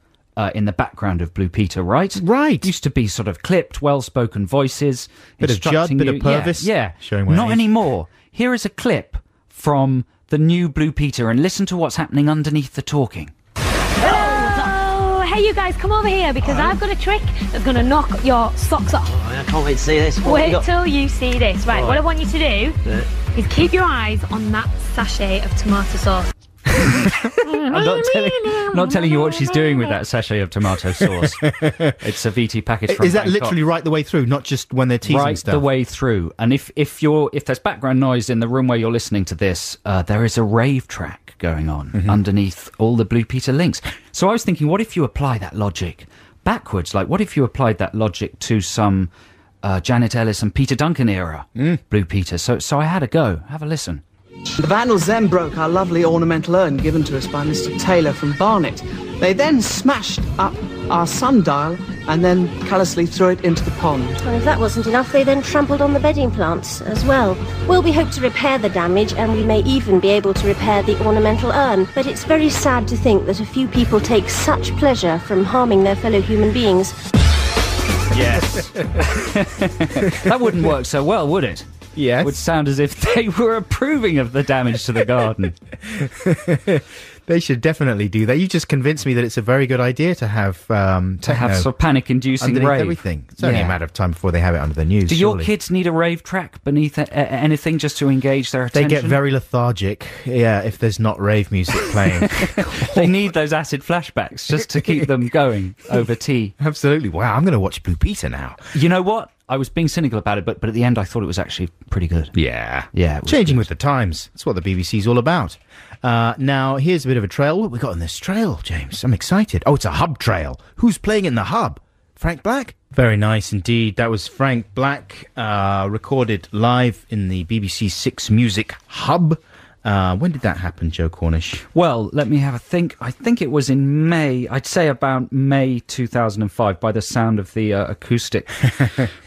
[SPEAKER 3] in the background of Blue Peter, right?
[SPEAKER 2] Right.
[SPEAKER 3] Used to be sort of clipped, well-spoken voices.
[SPEAKER 2] Bit of Judd,
[SPEAKER 3] instructing
[SPEAKER 2] bit
[SPEAKER 3] you.
[SPEAKER 2] of Purvis.
[SPEAKER 3] Yeah.
[SPEAKER 2] Showing my
[SPEAKER 3] Not
[SPEAKER 2] age.
[SPEAKER 3] anymore. Here is a clip from the new Blue Peter, and listen to what's happening underneath the talking.
[SPEAKER 7] Hello! Hey, you guys, come over here because I've got a trick that's going to knock your socks off.
[SPEAKER 8] I can't wait to see this.
[SPEAKER 7] Wait till you see this. Right, what I want you to do is keep your eyes on that sachet of tomato sauce.
[SPEAKER 3] I'm not telling you what she's doing with that sachet of tomato sauce. It's a VT package from
[SPEAKER 2] Is that
[SPEAKER 3] Bangkok.
[SPEAKER 2] literally right the way through, not just when they're teasing
[SPEAKER 3] Right
[SPEAKER 2] stuff?
[SPEAKER 3] the way through. And if there's background noise in the room where you're listening to this, there is a rave track going on underneath all the Blue Peter links. So I was thinking, what if you apply that logic backwards? Like, what if you applied that logic to some Janet Ellis and Peter Duncan era Blue Peter? So I had a go. Have a listen.
[SPEAKER 9] The vandals then broke our lovely ornamental urn given to us by Mr. Taylor from Barnet. They then smashed up our sundial and then callously threw it into the pond.
[SPEAKER 10] Well, if that wasn't enough, they then trampled on the bedding plants as well. Well, we hope to repair the damage, and we may even be able to repair the ornamental urn. But it's very sad to think that a few people take such pleasure from harming their fellow human beings.
[SPEAKER 3] Yes. That wouldn't work so well, would it?
[SPEAKER 2] Yes.
[SPEAKER 3] Would sound as if they were approving of the damage to the garden.
[SPEAKER 2] They should definitely do that. You just convinced me that it's a very good idea to have techno
[SPEAKER 3] To have sort of panic-inducing
[SPEAKER 2] underneath
[SPEAKER 3] rave.
[SPEAKER 2] everything. It's only a matter of time before they have it under the news.
[SPEAKER 3] Do your
[SPEAKER 2] surely.
[SPEAKER 3] kids need a rave track beneath anything just to engage their
[SPEAKER 2] They
[SPEAKER 3] attention?
[SPEAKER 2] get very lethargic, if there's not rave music playing.
[SPEAKER 3] They need those acid flashbacks just to keep them going over tea.
[SPEAKER 2] Absolutely. Wow, I'm going to watch Blue Peter now.
[SPEAKER 3] You know what? I was being cynical about it, but at the end I thought it was actually pretty good.
[SPEAKER 2] Yeah.
[SPEAKER 3] Yeah, it was
[SPEAKER 2] Changing
[SPEAKER 3] good.
[SPEAKER 2] with the times. That's what the BBC's all about. Now, here's a bit of a trail. What have we got in this trail, James? I'm excited. Oh, it's a hub trail. Who's playing in the hub? Frank Black? Very nice indeed. That was Frank Black, recorded live in the BBC Six Music Hub. When did that happen, Joe Cornish?
[SPEAKER 3] Well, let me have a think. I think it was in May, I'd say about May 2005, by the sound of the acoustic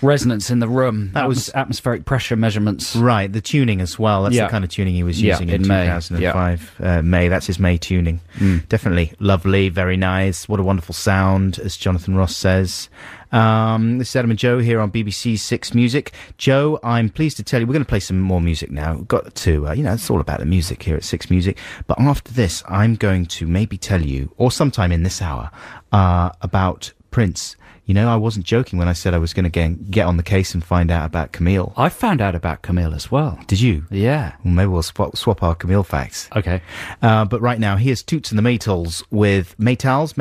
[SPEAKER 3] resonance in the room. That was atmospheric pressure measurements.
[SPEAKER 2] Right, the tuning as well. That's
[SPEAKER 3] Yeah.
[SPEAKER 2] the kind of tuning he was using in
[SPEAKER 3] May.
[SPEAKER 2] 2005. May, that's his May tuning. Definitely lovely, very nice. What a wonderful sound, as Jonathan Ross says. This is Adam and Joe here on BBC Six Music. Joe, I'm pleased to tell you, we're going to play some more music now. We've got to, it's all about the music here at Six Music. But after this, I'm going to maybe tell you, or sometime in this hour, about Prince. You know, I wasn't joking when I said I was going to get on the case and find out about Camille.
[SPEAKER 3] I found out about Camille as well.
[SPEAKER 2] Did you?
[SPEAKER 3] Yeah.
[SPEAKER 2] Well, maybe we'll swap our Camille facts.
[SPEAKER 3] Okay.
[SPEAKER 2] But right now, here's Toots and the Maytals with Maytals,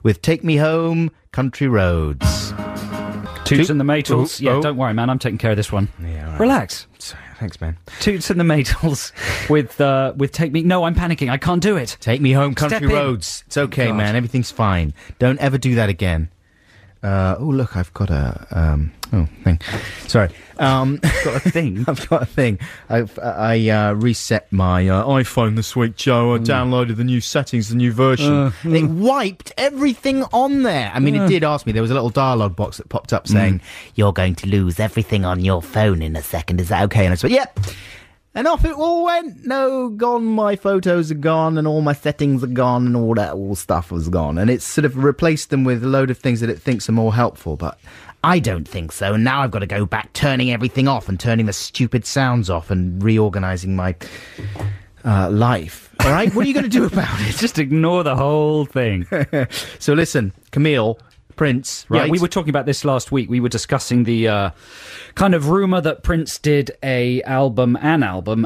[SPEAKER 2] with Take Me Home, Country Roads.
[SPEAKER 3] Toots and the Maytals.
[SPEAKER 2] Oh,
[SPEAKER 3] Yeah,
[SPEAKER 2] oh.
[SPEAKER 3] Don't worry, man. I'm taking care of this one.
[SPEAKER 2] Yeah, all right.
[SPEAKER 3] Relax.
[SPEAKER 2] Thanks, man.
[SPEAKER 3] Toots and the Maytals with Take Me... No, I'm panicking. I can't do it.
[SPEAKER 2] Take Me Home, Country
[SPEAKER 3] Step in.
[SPEAKER 2] Roads. It's okay,
[SPEAKER 3] God.
[SPEAKER 2] man. Everything's fine. Don't ever do that again. Oh, look, I've got a thing. Sorry.
[SPEAKER 3] Got a thing.
[SPEAKER 2] I've got a thing. I reset my iPhone this week, Joe. I downloaded the new settings, the new version. It wiped everything on there. I mean, it did ask me. There was a little dialogue box that popped up saying, "You're going to lose everything on your phone in a second. Is that okay?" And I said, "Yep." And off it all went. No, gone. My photos are gone, and all my settings are gone, and all that stuff was gone. And it's sort of replaced them with a load of things that it thinks are more helpful, but I don't think so. And now I've got to go back, turning everything off and turning the stupid sounds off and reorganising my life. All right, what are you going to do about it?
[SPEAKER 3] Just ignore the whole thing.
[SPEAKER 2] So listen, Camille, Prince, right?
[SPEAKER 3] Yeah, we were talking about this last week. We were discussing the kind of rumour that Prince did an album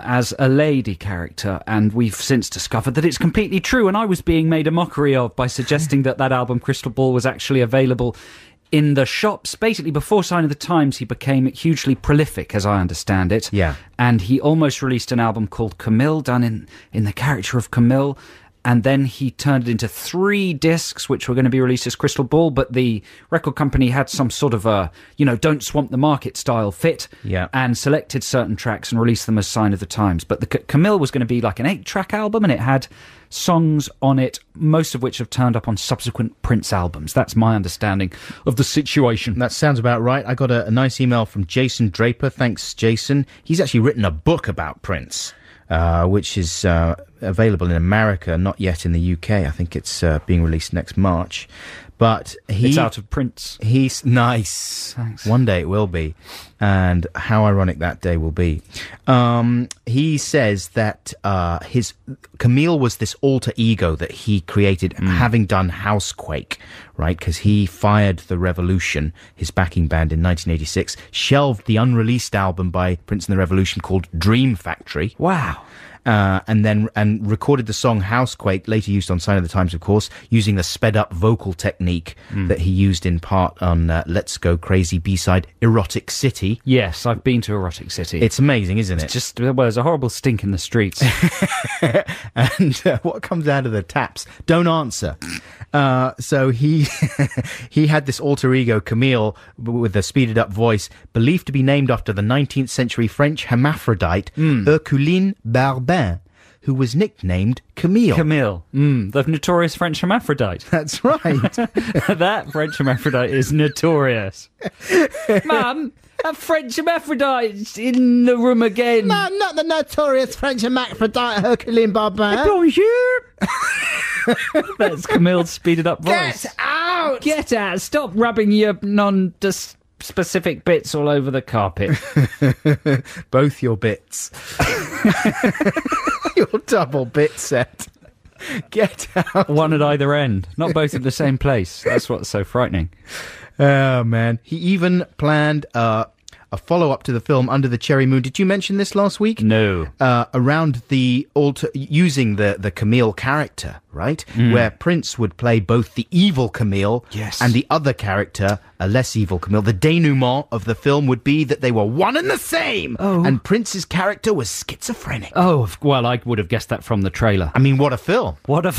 [SPEAKER 3] as a lady character, and we've since discovered that it's completely true, and I was being made a mockery of by suggesting that album, Crystal Ball, was actually available in the shops. Basically, before signing the Times, he became hugely prolific, as I understand it.
[SPEAKER 2] Yeah.
[SPEAKER 3] And he almost released an album called Camille, done in the character of Camille. And then he turned it into 3 discs, which were going to be released as Crystal Ball. But the record company had some sort of don't swamp the market style fit.
[SPEAKER 2] Yeah.
[SPEAKER 3] And selected certain tracks and released them as Sign of the Times. But the Camille was going to be like an 8-track album, and it had songs on it, most of which have turned up on subsequent Prince albums. That's my understanding of the situation.
[SPEAKER 2] That sounds about right. I got a nice email from Jason Draper. Thanks, Jason. He's actually written a book about Prince, which is available in America, not yet in the UK. I think it's being released next March. But
[SPEAKER 3] It's out of Prince.
[SPEAKER 2] He's nice.
[SPEAKER 3] Thanks.
[SPEAKER 2] One day it will be. And how ironic that day will be. He says that Camille was this alter ego that he created, having done Housequake, right? Because he fired The Revolution, his backing band, in 1986, shelved the unreleased album by Prince and the Revolution called Dream Factory.
[SPEAKER 3] Wow.
[SPEAKER 2] And recorded the song Housequake, later used on Sign of the Times, of course, using the sped-up vocal technique that he used in part on Let's Go Crazy B-side Erotic City.
[SPEAKER 3] Yes, I've been to Erotic City.
[SPEAKER 2] It's amazing, isn't it?
[SPEAKER 3] Just, well, there's a horrible stink in the streets.
[SPEAKER 2] And what comes out of the taps? Don't answer. So he had this alter ego, Camille, with a speeded up voice, believed to be named after the 19th century French hermaphrodite Herculine Barbin, who was nicknamed Camille.
[SPEAKER 3] Camille, the notorious French hermaphrodite.
[SPEAKER 2] That's right.
[SPEAKER 3] That French hermaphrodite is notorious. Mum, that French hermaphrodite's in the room again.
[SPEAKER 2] No, not the notorious French hermaphrodite Herculine Barbin.
[SPEAKER 3] Bonjour. That's Camille's speeded up voice.
[SPEAKER 2] Get out!
[SPEAKER 3] Get out! Stop rubbing your non-specific bits all over the carpet.
[SPEAKER 2] Both your bits. Your double bit set. Get out.
[SPEAKER 3] One at either end, not both at the same place. That's what's so frightening.
[SPEAKER 2] Oh, man. He even planned a follow-up to the film Under the Cherry Moon. Did you mention this last week?
[SPEAKER 3] No.
[SPEAKER 2] Around the using the Camille character, right? Where Prince would play both the evil Camille and the other character, a less evil Camille. The denouement of the film would be that they were one and the same.
[SPEAKER 3] Oh.
[SPEAKER 2] And Prince's character was schizophrenic.
[SPEAKER 3] Oh, well, I would have guessed that from the trailer.
[SPEAKER 2] I mean, what a film.
[SPEAKER 3] What a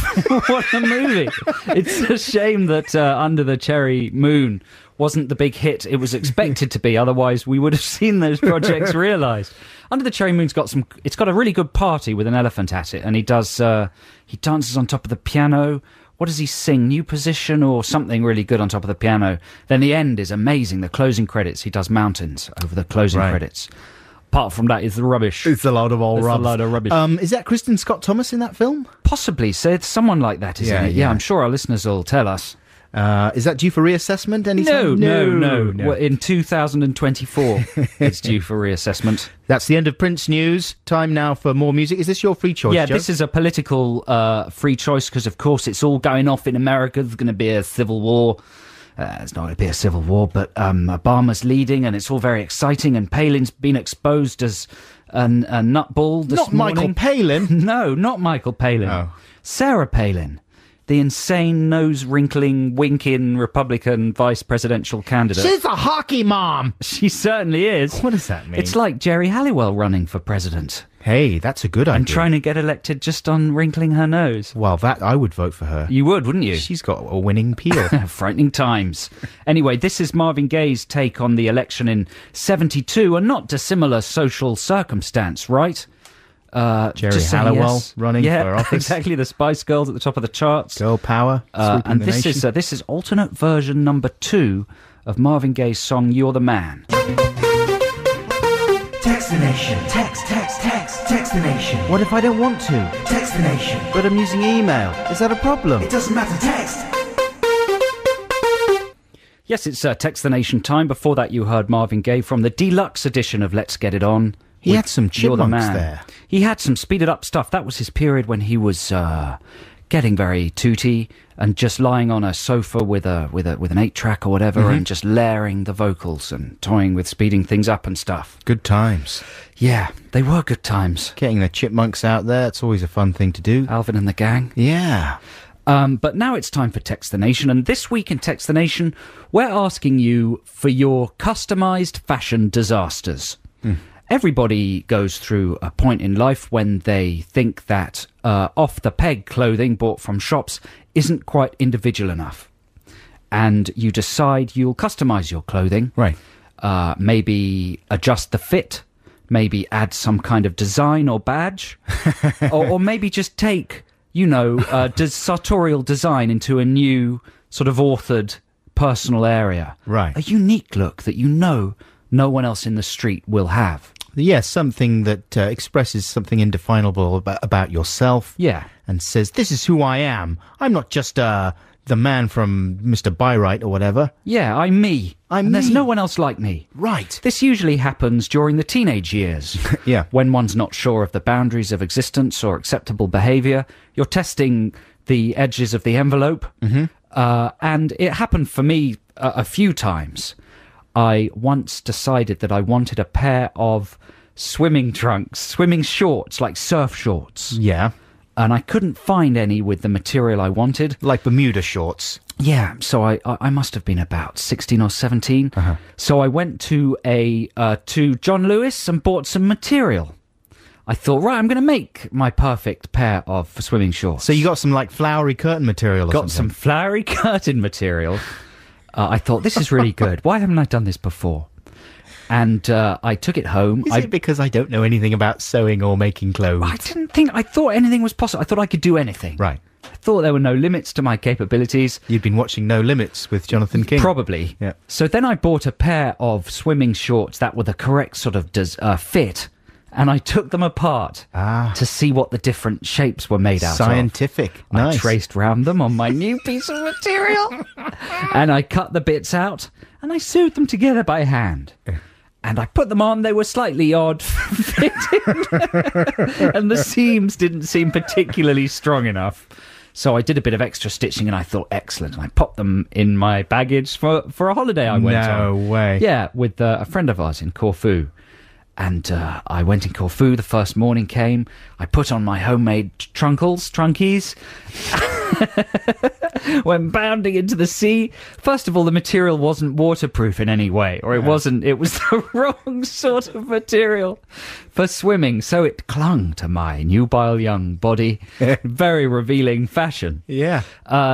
[SPEAKER 3] movie. It's a shame that Under the Cherry Moon wasn't the big hit it was expected to be. Otherwise, we would have seen those projects realised. Under the Cherry Moon's got it's got a really good party with an elephant at it, and he dances on top of the piano. What does he sing? New Position or something really good on top of the piano. Then the end is amazing. The closing credits, he does mountains over the closing credits. Apart from that, it's rubbish.
[SPEAKER 2] It's a load of
[SPEAKER 3] rubbish.
[SPEAKER 2] Is that Kristen Scott Thomas in that film?
[SPEAKER 3] Possibly. So it's someone like that, isn't it? Yeah, I'm sure our listeners will tell us.
[SPEAKER 2] Is that due for reassessment anytime?
[SPEAKER 3] No. Well, in 2024, it's due for reassessment.
[SPEAKER 2] That's the end of Prince news. Time now for more music. Is this your free choice, Joe?
[SPEAKER 3] This is a political free choice because, of course, it's all going off in America. There's going to be a civil war. It's not going to be a civil war, but Obama's leading, and it's all very exciting, and Palin's been exposed as a nutball this morning.
[SPEAKER 2] Not Michael Palin.
[SPEAKER 3] No, not Michael Palin.
[SPEAKER 2] Oh.
[SPEAKER 3] Sarah Palin. The insane, nose-wrinkling, winking Republican vice presidential candidate.
[SPEAKER 2] She's a hockey mom!
[SPEAKER 3] She certainly is.
[SPEAKER 2] What does that mean?
[SPEAKER 3] It's like Jerry Halliwell running for president.
[SPEAKER 2] Hey, that's a good idea.
[SPEAKER 3] And trying to get elected just on wrinkling her nose.
[SPEAKER 2] Well, I would vote for her.
[SPEAKER 3] You would, wouldn't you?
[SPEAKER 2] She's got a winning peel.
[SPEAKER 3] Frightening times. Anyway, this is Marvin Gaye's take on the election in 72, a not dissimilar social circumstance, right?
[SPEAKER 2] Jerry Halliwell running for office.
[SPEAKER 3] Exactly. The Spice Girls at the top of the charts.
[SPEAKER 2] Girl power.
[SPEAKER 3] And this is alternate version number 2 of Marvin Gaye's song "You're the Man."
[SPEAKER 6] Text the nation. Text the nation.
[SPEAKER 2] What if I don't want to?
[SPEAKER 6] Text the nation.
[SPEAKER 2] But I'm using email. Is that a problem?
[SPEAKER 6] It doesn't matter. Text.
[SPEAKER 3] Yes, it's Text the Nation time. Before that, you heard Marvin Gaye from the deluxe edition of Let's Get It On.
[SPEAKER 2] He had some chipmunks there.
[SPEAKER 3] He had some speeded up stuff. That was his period when he was getting very tooty and just lying on a sofa with an 8-track or whatever and just layering the vocals and toying with speeding things up and stuff.
[SPEAKER 2] Good times.
[SPEAKER 3] Yeah, they were good times.
[SPEAKER 2] Getting the chipmunks out there, it's always a fun thing to do.
[SPEAKER 3] Alvin and the gang.
[SPEAKER 2] Yeah.
[SPEAKER 3] But now it's time for Text the Nation, and this week in Text the Nation, we're asking you for your customised fashion disasters. Everybody goes through a point in life when they think that off-the-peg clothing bought from shops isn't quite individual enough. And you decide you'll customise your clothing.
[SPEAKER 2] Right.
[SPEAKER 3] Maybe adjust the fit. Maybe add some kind of design or badge. or maybe just take, sartorial design into a new sort of authored personal area.
[SPEAKER 2] Right.
[SPEAKER 3] A unique look that no one else in the street will have.
[SPEAKER 2] Yes, something that expresses something indefinable about yourself.
[SPEAKER 3] Yeah.
[SPEAKER 2] And says, this is who I am. I'm not just the man from Mr. Byright or whatever.
[SPEAKER 3] Yeah, I'm me. There's no one else like me.
[SPEAKER 2] Right.
[SPEAKER 3] This usually happens during the teenage years.
[SPEAKER 2] Yeah.
[SPEAKER 3] When one's not sure of the boundaries of existence or acceptable behaviour. You're testing the edges of the envelope. And it happened for me a few times. I once decided that I wanted a pair of swimming shorts, like surf shorts.
[SPEAKER 2] Yeah.
[SPEAKER 3] And I couldn't find any with the material I wanted.
[SPEAKER 2] Like Bermuda shorts.
[SPEAKER 3] Yeah, so I must have been about 16 or 17. So I went to John Lewis and bought some material. I thought, right, I'm going to make my perfect pair of swimming shorts.
[SPEAKER 2] So you got some, like, flowery curtain material or something?
[SPEAKER 3] Got some flowery curtain material. I thought, this is really good. Why haven't I done this before? And I took it home.
[SPEAKER 2] Is it because I don't know anything about sewing or making clothes?
[SPEAKER 3] I thought anything was possible. I thought I could do anything.
[SPEAKER 2] Right.
[SPEAKER 3] I thought there were no limits to my capabilities.
[SPEAKER 2] You'd been watching No Limits with Jonathan King.
[SPEAKER 3] Probably.
[SPEAKER 2] Yeah.
[SPEAKER 3] So then I bought a pair of swimming shorts that were the correct sort of fit. And I took them apart to see what the different shapes were made out of.
[SPEAKER 2] Scientific. Nice.
[SPEAKER 3] I traced round them on my new piece of material. And I cut the bits out and I sewed them together by hand. And I put them on, they were slightly odd fitting. And the seams didn't seem particularly strong enough. So I did a bit of extra stitching and I thought, excellent. And I popped them in my baggage for a holiday I went on.
[SPEAKER 2] No way.
[SPEAKER 3] Yeah, with a friend of ours in Corfu. And I went in Corfu, the first morning came. I put on my homemade trunkies. Went bounding into the sea. First of all, the material wasn't waterproof in any way, or it was the wrong sort of material for swimming, so it clung to my nubile young body. Very revealing fashion.
[SPEAKER 2] Yeah.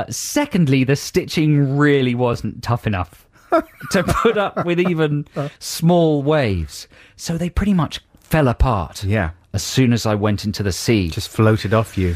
[SPEAKER 3] Secondly, the stitching really wasn't tough enough to put up with even small waves, so they pretty much fell apart.
[SPEAKER 2] Yeah.
[SPEAKER 3] As soon as I went into the sea.
[SPEAKER 2] Just floated off you.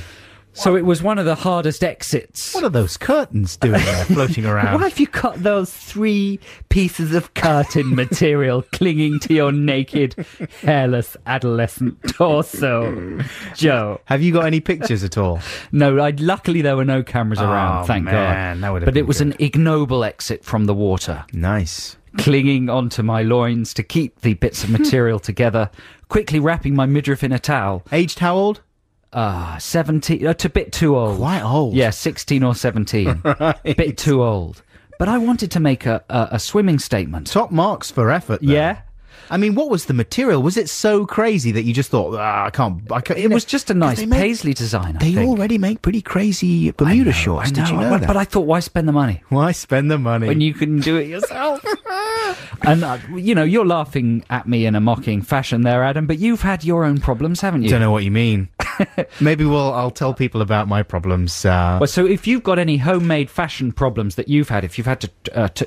[SPEAKER 3] So it was one of the hardest exits.
[SPEAKER 2] What are those curtains doing there, floating around?
[SPEAKER 3] Why have you got those 3 pieces of curtain material clinging to your naked, hairless adolescent torso, Joe?
[SPEAKER 2] Have you got any pictures at all?
[SPEAKER 3] No, luckily there were no cameras around, thank
[SPEAKER 2] man,
[SPEAKER 3] God.
[SPEAKER 2] that would have
[SPEAKER 3] but
[SPEAKER 2] been
[SPEAKER 3] it was
[SPEAKER 2] good.
[SPEAKER 3] an ignoble exit from the water.
[SPEAKER 2] Nice.
[SPEAKER 3] Clinging onto my loins to keep the bits of material together, quickly wrapping my midriff in a towel.
[SPEAKER 2] Aged how old?
[SPEAKER 3] 17, a bit too old.
[SPEAKER 2] Quite old.
[SPEAKER 3] Yeah, 16 or 17.
[SPEAKER 2] Right.
[SPEAKER 3] Bit too old. But I wanted to make a swimming statement.
[SPEAKER 2] Top marks for effort, though.
[SPEAKER 3] Yeah.
[SPEAKER 2] I mean, what was the material? Was it so crazy that you just thought, I can't...
[SPEAKER 3] It was just a nice paisley design, I think.
[SPEAKER 2] They already make pretty crazy Bermuda shorts. Did you know that?
[SPEAKER 3] But I thought, why spend the money?
[SPEAKER 2] Why spend the money?
[SPEAKER 3] When you can do it yourself. And, you're laughing at me in a mocking fashion there, Adam, but you've had your own problems, haven't you?
[SPEAKER 2] Don't know what you mean. Maybe I'll tell people about my problems.
[SPEAKER 3] Well, so if you've got any homemade fashion problems that you've had, if you've had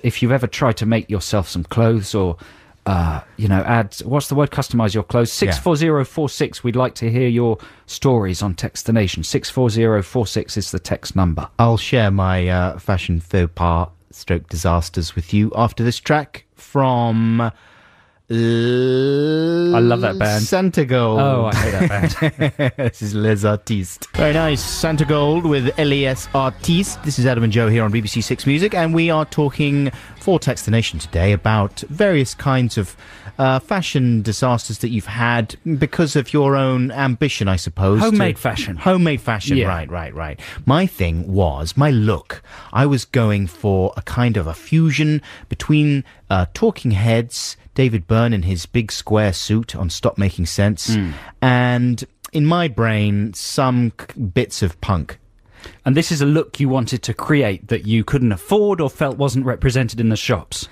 [SPEAKER 3] if you've ever tried to make yourself some clothes or... customize your clothes. 64046, we'd like to hear your stories on Text the Nation. 64046 is the text number.
[SPEAKER 2] I'll share my fashion faux pas / disasters with you after this track from... I
[SPEAKER 3] love that band.
[SPEAKER 2] Santa Gold.
[SPEAKER 3] Oh, I hate that band.
[SPEAKER 2] This is Les Artistes. Very nice. Santa Gold with Les Artistes. This is Adam and Joe here on BBC Six Music, and we are talking for Text the Nation today about various kinds of fashion disasters that you've had because of your own ambition, I suppose.
[SPEAKER 3] Homemade fashion.
[SPEAKER 2] Homemade fashion,
[SPEAKER 3] Yeah.
[SPEAKER 2] Right. My thing was, my look, I was going for a kind of a fusion between Talking Heads, David Byrne in his big square suit on Stop Making Sense, and in my brain, some bits of punk.
[SPEAKER 3] And this is a look you wanted to create that you couldn't afford or felt wasn't represented in the shops.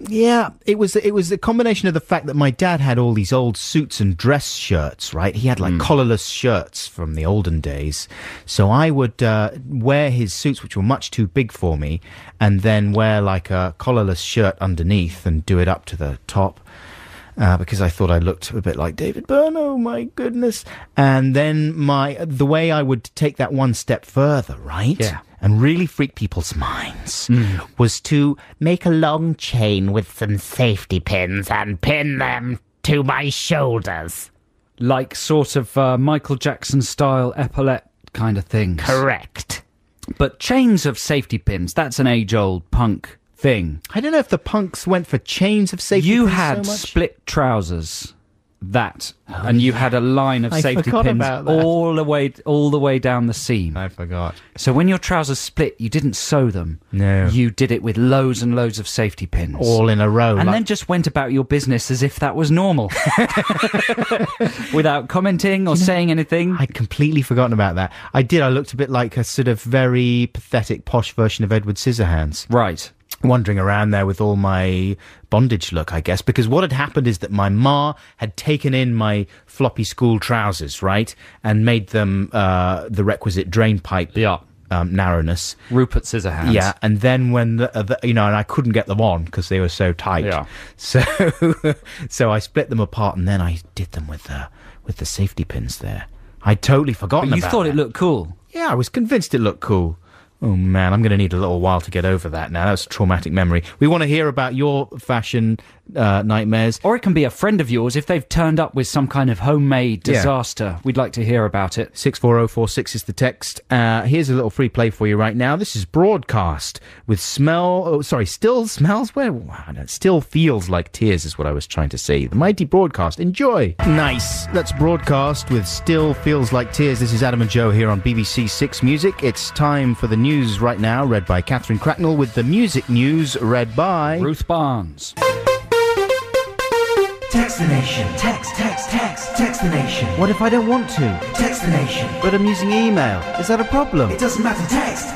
[SPEAKER 2] Yeah, it was a combination of the fact that my dad had all these old suits and dress shirts, right? He had like collarless shirts from the olden days. So I would wear his suits, which were much too big for me, and then wear like a collarless shirt underneath and do it up to the top. Because I thought I looked a bit like David Byrne, oh my goodness. And then the way I would take that one step further, right?
[SPEAKER 3] Yeah.
[SPEAKER 2] And really freak people's minds was to make a long chain with some safety pins and pin them to my shoulders.
[SPEAKER 3] Like sort of Michael Jackson style epaulette kind of things.
[SPEAKER 2] Correct.
[SPEAKER 3] But chains of safety pins, that's an age-old punk thing.
[SPEAKER 2] I don't know if the punks went for chains of safety
[SPEAKER 3] You
[SPEAKER 2] pins
[SPEAKER 3] had
[SPEAKER 2] so much.
[SPEAKER 3] split trousers, and you had a line of
[SPEAKER 2] I
[SPEAKER 3] safety
[SPEAKER 2] forgot
[SPEAKER 3] pins
[SPEAKER 2] about that.
[SPEAKER 3] all the way down the seam.
[SPEAKER 2] I forgot.
[SPEAKER 3] So when your trousers split, you didn't sew them.
[SPEAKER 2] No.
[SPEAKER 3] You did it with loads and loads of safety pins.
[SPEAKER 2] All in a row.
[SPEAKER 3] And then just went about your business as if that was normal. Without commenting or saying anything.
[SPEAKER 2] I'd completely forgotten about that. I did. I looked a bit like a sort of very pathetic, posh version of Edward Scissorhands.
[SPEAKER 3] Right.
[SPEAKER 2] Wandering around there with all my bondage look, I guess, because what had happened is that my ma had taken in my floppy school trousers, right, and made them the requisite drain pipe narrowness.
[SPEAKER 3] Rupert Scissorhands.
[SPEAKER 2] Yeah, and then when and I couldn't get them on because they were so tight.
[SPEAKER 3] Yeah.
[SPEAKER 2] So I split them apart, and then I did them with the safety pins there. I'd totally forgotten
[SPEAKER 3] But you
[SPEAKER 2] about
[SPEAKER 3] thought
[SPEAKER 2] that.
[SPEAKER 3] it looked cool.
[SPEAKER 2] Yeah, I was convinced it looked cool. Oh, man, I'm going to need a little while to get over that now. That's a traumatic memory. We want to hear about your fashion nightmares.
[SPEAKER 3] Or it can be a friend of yours if they've turned up with some kind of homemade disaster. We'd like to hear about it.
[SPEAKER 2] 64046 is the text. Here's a little free play for you right now. This is Broadcast with Still Smells? Still Feels Like Tears is what I was trying to say. The mighty Broadcast. Enjoy. Nice. That's Broadcast with Still Feels Like Tears. This is Adam and Joe here on BBC Six Music. It's time for the news right now, read by Catherine Cracknell, with the music news read by
[SPEAKER 3] Ruth Barnes.
[SPEAKER 6] Text the nation. Text the nation.
[SPEAKER 2] What if I don't want to?
[SPEAKER 6] Text the nation.
[SPEAKER 2] But I'm using email. Is that a problem?
[SPEAKER 6] It doesn't matter, text.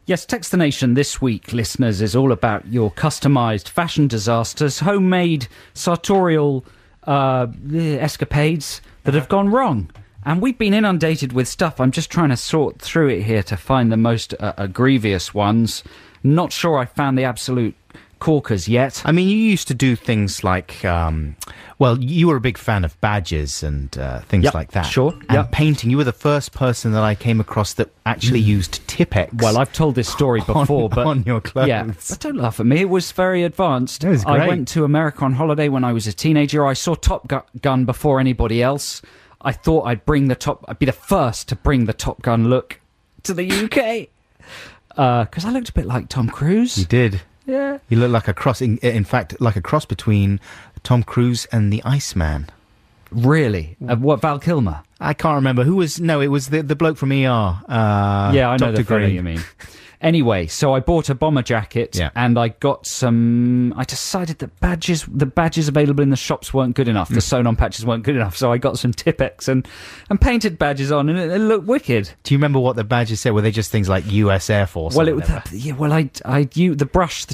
[SPEAKER 3] Yes, Text the Nation this week, listeners, is all about your customised fashion disasters, homemade sartorial escapades that have gone wrong. And we've been inundated with stuff. I'm just trying to sort through it here to find the most grievous ones. Not sure I found the absolute corkers yet.
[SPEAKER 2] I mean, you used to do things like, you were a big fan of badges and things like that.
[SPEAKER 3] Sure.
[SPEAKER 2] And painting. You were the first person that I came across that actually used Tipp-Ex.
[SPEAKER 3] Well, I've told this story before, but
[SPEAKER 2] on your clothes.
[SPEAKER 3] Yeah, but don't laugh at me. It was very advanced.
[SPEAKER 2] It was great.
[SPEAKER 3] I went to America on holiday when I was a teenager. I saw Top Gun before anybody else. I thought I'd be the first to bring the Top Gun look to the UK. Because I looked a bit like Tom Cruise.
[SPEAKER 2] You did.
[SPEAKER 3] Yeah.
[SPEAKER 2] You look like a cross, in fact, like a cross between Tom Cruise and the Iceman.
[SPEAKER 3] Really? What, Val Kilmer?
[SPEAKER 2] I can't remember. It was the bloke from ER.
[SPEAKER 3] Yeah, I know
[SPEAKER 2] Dr.
[SPEAKER 3] the fellow
[SPEAKER 2] Green.
[SPEAKER 3] you mean. Anyway, so I bought a bomber jacket and I got I decided that the badges available in the shops weren't good enough. The sewn-on patches weren't good enough, so I got some Tipp-Ex and painted badges on, and it looked wicked.
[SPEAKER 2] Do you remember what the badges said? Were they just things like US Air Force?
[SPEAKER 3] Well, the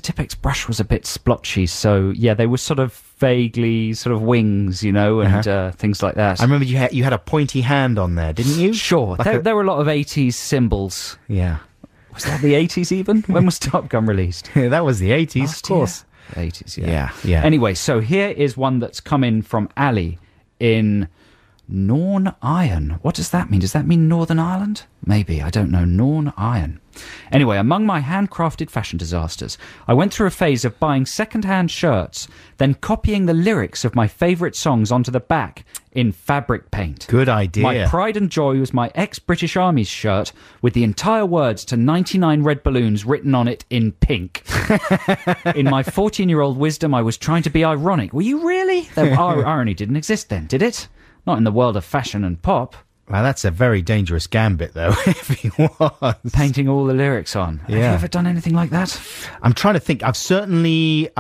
[SPEAKER 3] Tipp-Ex brush was a bit splotchy, so yeah, they were sort of vaguely sort of wings, and things like that.
[SPEAKER 2] I remember you had a pointy hand on there, didn't you?
[SPEAKER 3] Sure. There were a lot of 80s symbols.
[SPEAKER 2] Yeah.
[SPEAKER 3] Was that the 80s even? When was Top Gun released?
[SPEAKER 2] That was the 80s, of course.
[SPEAKER 3] 80s,
[SPEAKER 2] Yeah.
[SPEAKER 3] Anyway, so here is one that's come in from Ali in Northern Iron. What does that mean? Does that mean Northern Ireland? Maybe, I don't know. Northern Iron. Anyway, among my handcrafted fashion disasters, I went through a phase of buying second-hand shirts, then copying the lyrics of my favourite songs onto the back in fabric paint.
[SPEAKER 2] Good idea.
[SPEAKER 3] My pride and joy was my ex-British Army's shirt with the entire words to 99 Red Balloons written on it in pink. In my 14-year-old wisdom, I was trying to be ironic. Were you really? Irony didn't exist then, did it? Not in the world of fashion and pop.
[SPEAKER 2] Well, that's a very dangerous gambit, though, if he was.
[SPEAKER 3] Painting all the lyrics on.
[SPEAKER 2] Yeah.
[SPEAKER 3] Have you ever done anything like that?
[SPEAKER 2] I'm trying to think. I've certainly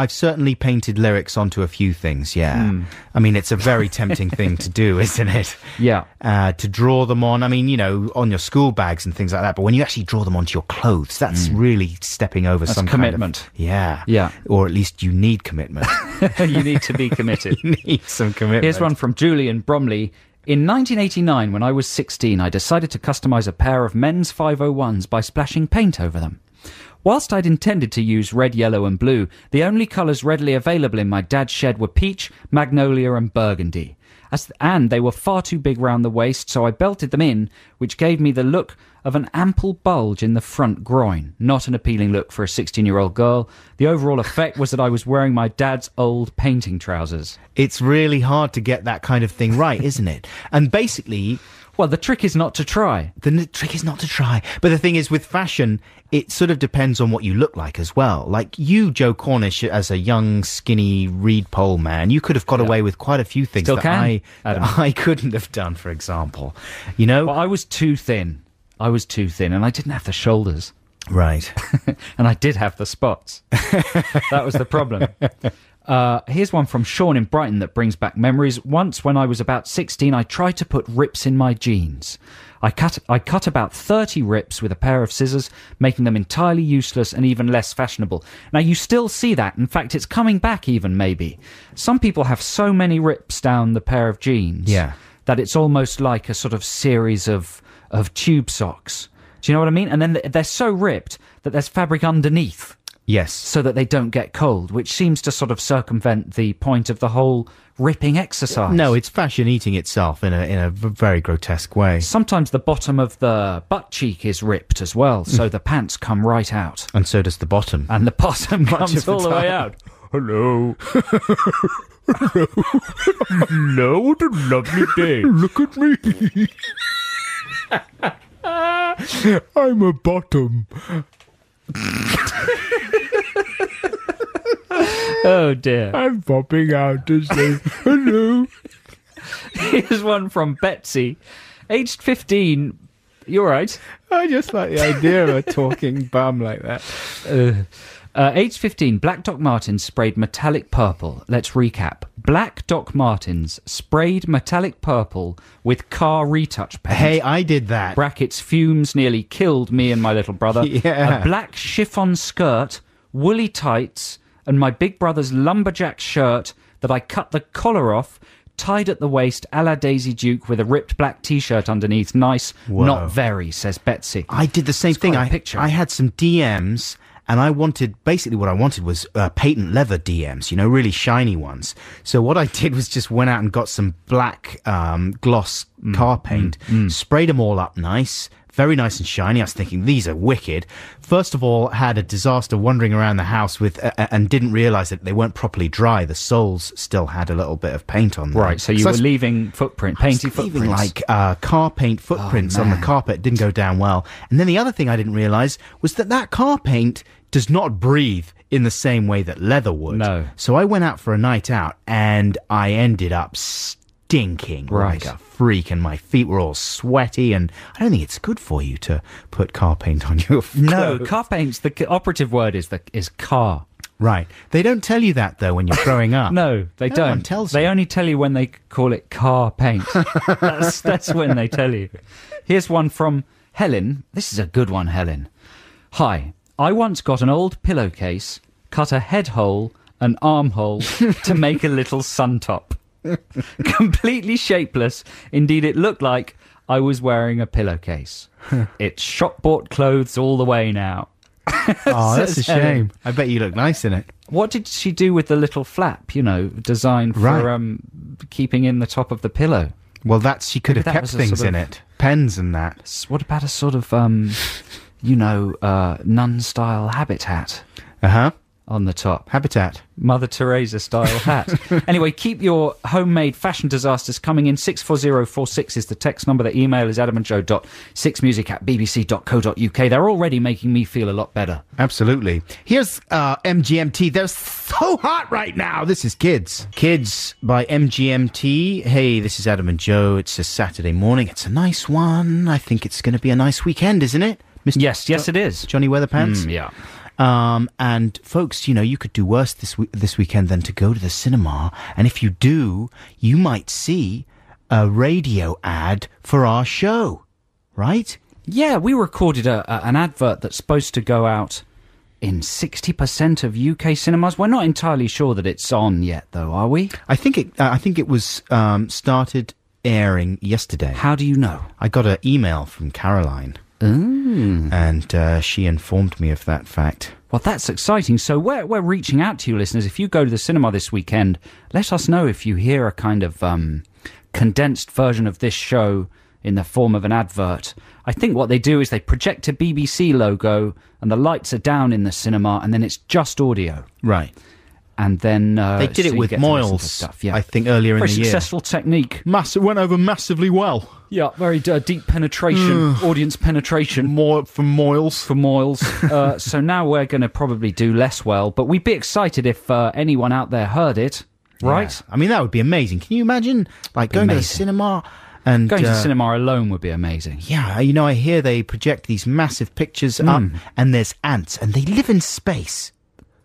[SPEAKER 2] painted lyrics onto a few things, yeah. I mean, it's a very tempting thing to do, isn't it?
[SPEAKER 3] Yeah.
[SPEAKER 2] To draw them on, I mean, on your school bags and things like that, but when you actually draw them onto your clothes, that's really stepping over some
[SPEAKER 3] commitment.
[SPEAKER 2] Kind of... Yeah.
[SPEAKER 3] Yeah.
[SPEAKER 2] Or at least you need commitment.
[SPEAKER 3] You need to be committed.
[SPEAKER 2] You need some commitment.
[SPEAKER 3] Here's one from Julian Bromley. In 1989, when I was 16, I decided to customise a pair of men's 501s by splashing paint over them. Whilst I'd intended to use red, yellow and blue, the only colours readily available in my dad's shed were peach, magnolia and burgundy. And they were far too big round the waist, so I belted them in, which gave me the look of an ample bulge in the front groin. Not an appealing look for a 16-year-old girl. The overall effect was that I was wearing my dad's old painting trousers.
[SPEAKER 2] It's really hard to get that kind of thing right, isn't it? And basically...
[SPEAKER 3] Well, the trick is not to try.
[SPEAKER 2] The trick is not to try. But the thing is, with fashion, it sort of depends on what you look like as well. Like you, Joe Cornish, as a young, skinny reed pole man, you could have got away with quite a few things that I couldn't have done, for example. Well,
[SPEAKER 3] I was too thin. And I didn't have the shoulders.
[SPEAKER 2] Right.
[SPEAKER 3] And I did have the spots. That was the problem. Here's one from Sean in Brighton that brings back memories. Once, when I was about 16, I tried to put rips in my jeans. I cut about 30 rips with a pair of scissors, making them entirely useless and even less fashionable. Now, you still see that. In fact, it's coming back even, maybe. Some people have so many rips down the pair of jeans that it's almost like a sort of series of tube socks. Do you know what I mean? And then they're so ripped that there's fabric underneath.
[SPEAKER 2] Yes.
[SPEAKER 3] so that they don't get cold, which seems to sort of circumvent the point of the whole ripping exercise.
[SPEAKER 2] No, it's fashion eating itself in a very grotesque way.
[SPEAKER 3] Sometimes the bottom of the butt cheek is ripped as well, so the pants come right out.
[SPEAKER 2] And so does the bottom.
[SPEAKER 3] And the bottom
[SPEAKER 2] Much
[SPEAKER 3] comes
[SPEAKER 2] of the
[SPEAKER 3] all the way
[SPEAKER 2] time.
[SPEAKER 3] out.
[SPEAKER 2] Hello.
[SPEAKER 4] Hello, what a lovely day. Look at me. I'm a bottom.
[SPEAKER 3] Oh dear.
[SPEAKER 4] I'm popping out to say hello.
[SPEAKER 3] Here's one from Betsy. Aged 15. You're right.
[SPEAKER 2] I just like the idea of a talking bum like that.
[SPEAKER 3] Aged 15, Black Doc Martens sprayed metallic purple. Let's recap. Black Doc Martens sprayed metallic purple with car retouch paint.
[SPEAKER 2] Hey, I did that.
[SPEAKER 3] Brackets, fumes nearly killed me and my little brother.
[SPEAKER 2] Yeah.
[SPEAKER 3] A black chiffon skirt, woolly tights, and my big brother's lumberjack shirt that I cut the collar off, tied at the waist a la Daisy Duke with a ripped black T-shirt underneath. Nice,
[SPEAKER 2] Whoa.
[SPEAKER 3] not very, says Betsy.
[SPEAKER 2] I did the same thing.
[SPEAKER 3] quite a picture.
[SPEAKER 2] I had some DMs, and I wanted, basically what I wanted was patent leather DMs, you know, really shiny ones. So what I did was just went out and got some black gloss car paint, sprayed them all up nice, very nice and shiny. I was thinking, these are wicked. First of all, had a disaster wandering around the house with, and didn't realise that they weren't properly dry. The soles still had a little bit of paint on them.
[SPEAKER 3] Right, so you were leaving painty footprints.
[SPEAKER 2] Leaving like car paint footprints on the carpet. It didn't go down well. And then the other thing I didn't realise was that car paint does not breathe in the same way that leather would.
[SPEAKER 3] No.
[SPEAKER 2] So I went out for a night out and I ended up stinking
[SPEAKER 3] Right.
[SPEAKER 2] like a freak, and my feet were all sweaty, and I don't think it's good for you to put car paint on your
[SPEAKER 3] No,
[SPEAKER 2] clothes.
[SPEAKER 3] car paint's the operative word is car.
[SPEAKER 2] Right. They don't tell you that, though, when you're growing up.
[SPEAKER 3] No, they
[SPEAKER 2] No
[SPEAKER 3] don't.
[SPEAKER 2] one tells
[SPEAKER 3] they
[SPEAKER 2] you.
[SPEAKER 3] only tell you when they call it car paint. that's when they tell you. Here's one from Helen. This is a good one, Helen. Hi. I once got an old pillowcase, cut a head hole, an armhole to make a little sun top. Completely shapeless. Indeed, it looked like I was wearing a pillowcase. It's shop-bought clothes all the way now.
[SPEAKER 2] Oh, that's a
[SPEAKER 3] Says Helen.
[SPEAKER 2] shame. I bet you look nice in it.
[SPEAKER 3] What did she do with the little flap, designed for
[SPEAKER 2] Right.
[SPEAKER 3] keeping in the top of the pillow?
[SPEAKER 2] Well, she could
[SPEAKER 3] Maybe
[SPEAKER 2] have
[SPEAKER 3] that
[SPEAKER 2] kept
[SPEAKER 3] was a
[SPEAKER 2] things
[SPEAKER 3] sort
[SPEAKER 2] in
[SPEAKER 3] of-
[SPEAKER 2] it. Pens and that.
[SPEAKER 3] What about a sort of, nun-style habitat
[SPEAKER 2] Uh-huh.
[SPEAKER 3] on the top?
[SPEAKER 2] Habitat.
[SPEAKER 3] Mother Teresa-style hat. Anyway, keep your homemade fashion disasters coming in. 64046 is the text number. The email is adamandjoe.6music@bbc.co.uk. They're already making me feel a lot better.
[SPEAKER 2] Absolutely. Here's MGMT. They're so hot right now. This is Kids. Kids by MGMT. Hey, this is Adam and Joe. It's a Saturday morning. It's a nice one. I think it's going to be a nice weekend, isn't it? Mr.
[SPEAKER 3] Yes, it is.
[SPEAKER 2] Johnny Weatherpants?
[SPEAKER 3] Yeah.
[SPEAKER 2] And folks, you could do worse this weekend than to go to the cinema. And if you do, you might see a radio ad for our show, right?
[SPEAKER 3] Yeah, we recorded an advert that's supposed to go out in 60% of UK cinemas. We're not entirely sure that it's on yet, though, are we?
[SPEAKER 2] I think it was started airing yesterday.
[SPEAKER 3] How do you know?
[SPEAKER 2] I got an email from Caroline. And she informed me of that fact.
[SPEAKER 3] Well, that's exciting. So we're reaching out to you, listeners. If you go to the cinema this weekend, let us know if you hear a kind of condensed version of this show in the form of an advert. I think what they do is they project a BBC logo and the lights are down in the cinema and then it's just audio.
[SPEAKER 2] Right.
[SPEAKER 3] And then
[SPEAKER 2] They did
[SPEAKER 3] so
[SPEAKER 2] it
[SPEAKER 3] you
[SPEAKER 2] with
[SPEAKER 3] get to listen to
[SPEAKER 2] Moyles,
[SPEAKER 3] stuff. Yeah.
[SPEAKER 2] I think, earlier in
[SPEAKER 3] Very
[SPEAKER 2] the year.
[SPEAKER 3] successful technique.
[SPEAKER 2] It went over massively well.
[SPEAKER 3] Yeah, very deep penetration, audience penetration.
[SPEAKER 2] More from Moyles.
[SPEAKER 3] For Moyles. So now we're going to probably do less well, but we'd be excited if anyone out there heard it, right?
[SPEAKER 2] Yeah. I mean, that would be amazing. Can you imagine, like, going to the
[SPEAKER 3] amazing.
[SPEAKER 2] cinema and...
[SPEAKER 3] Going to the cinema alone would be amazing.
[SPEAKER 2] Yeah, I hear they project these massive pictures up, and there's ants, and they live in space.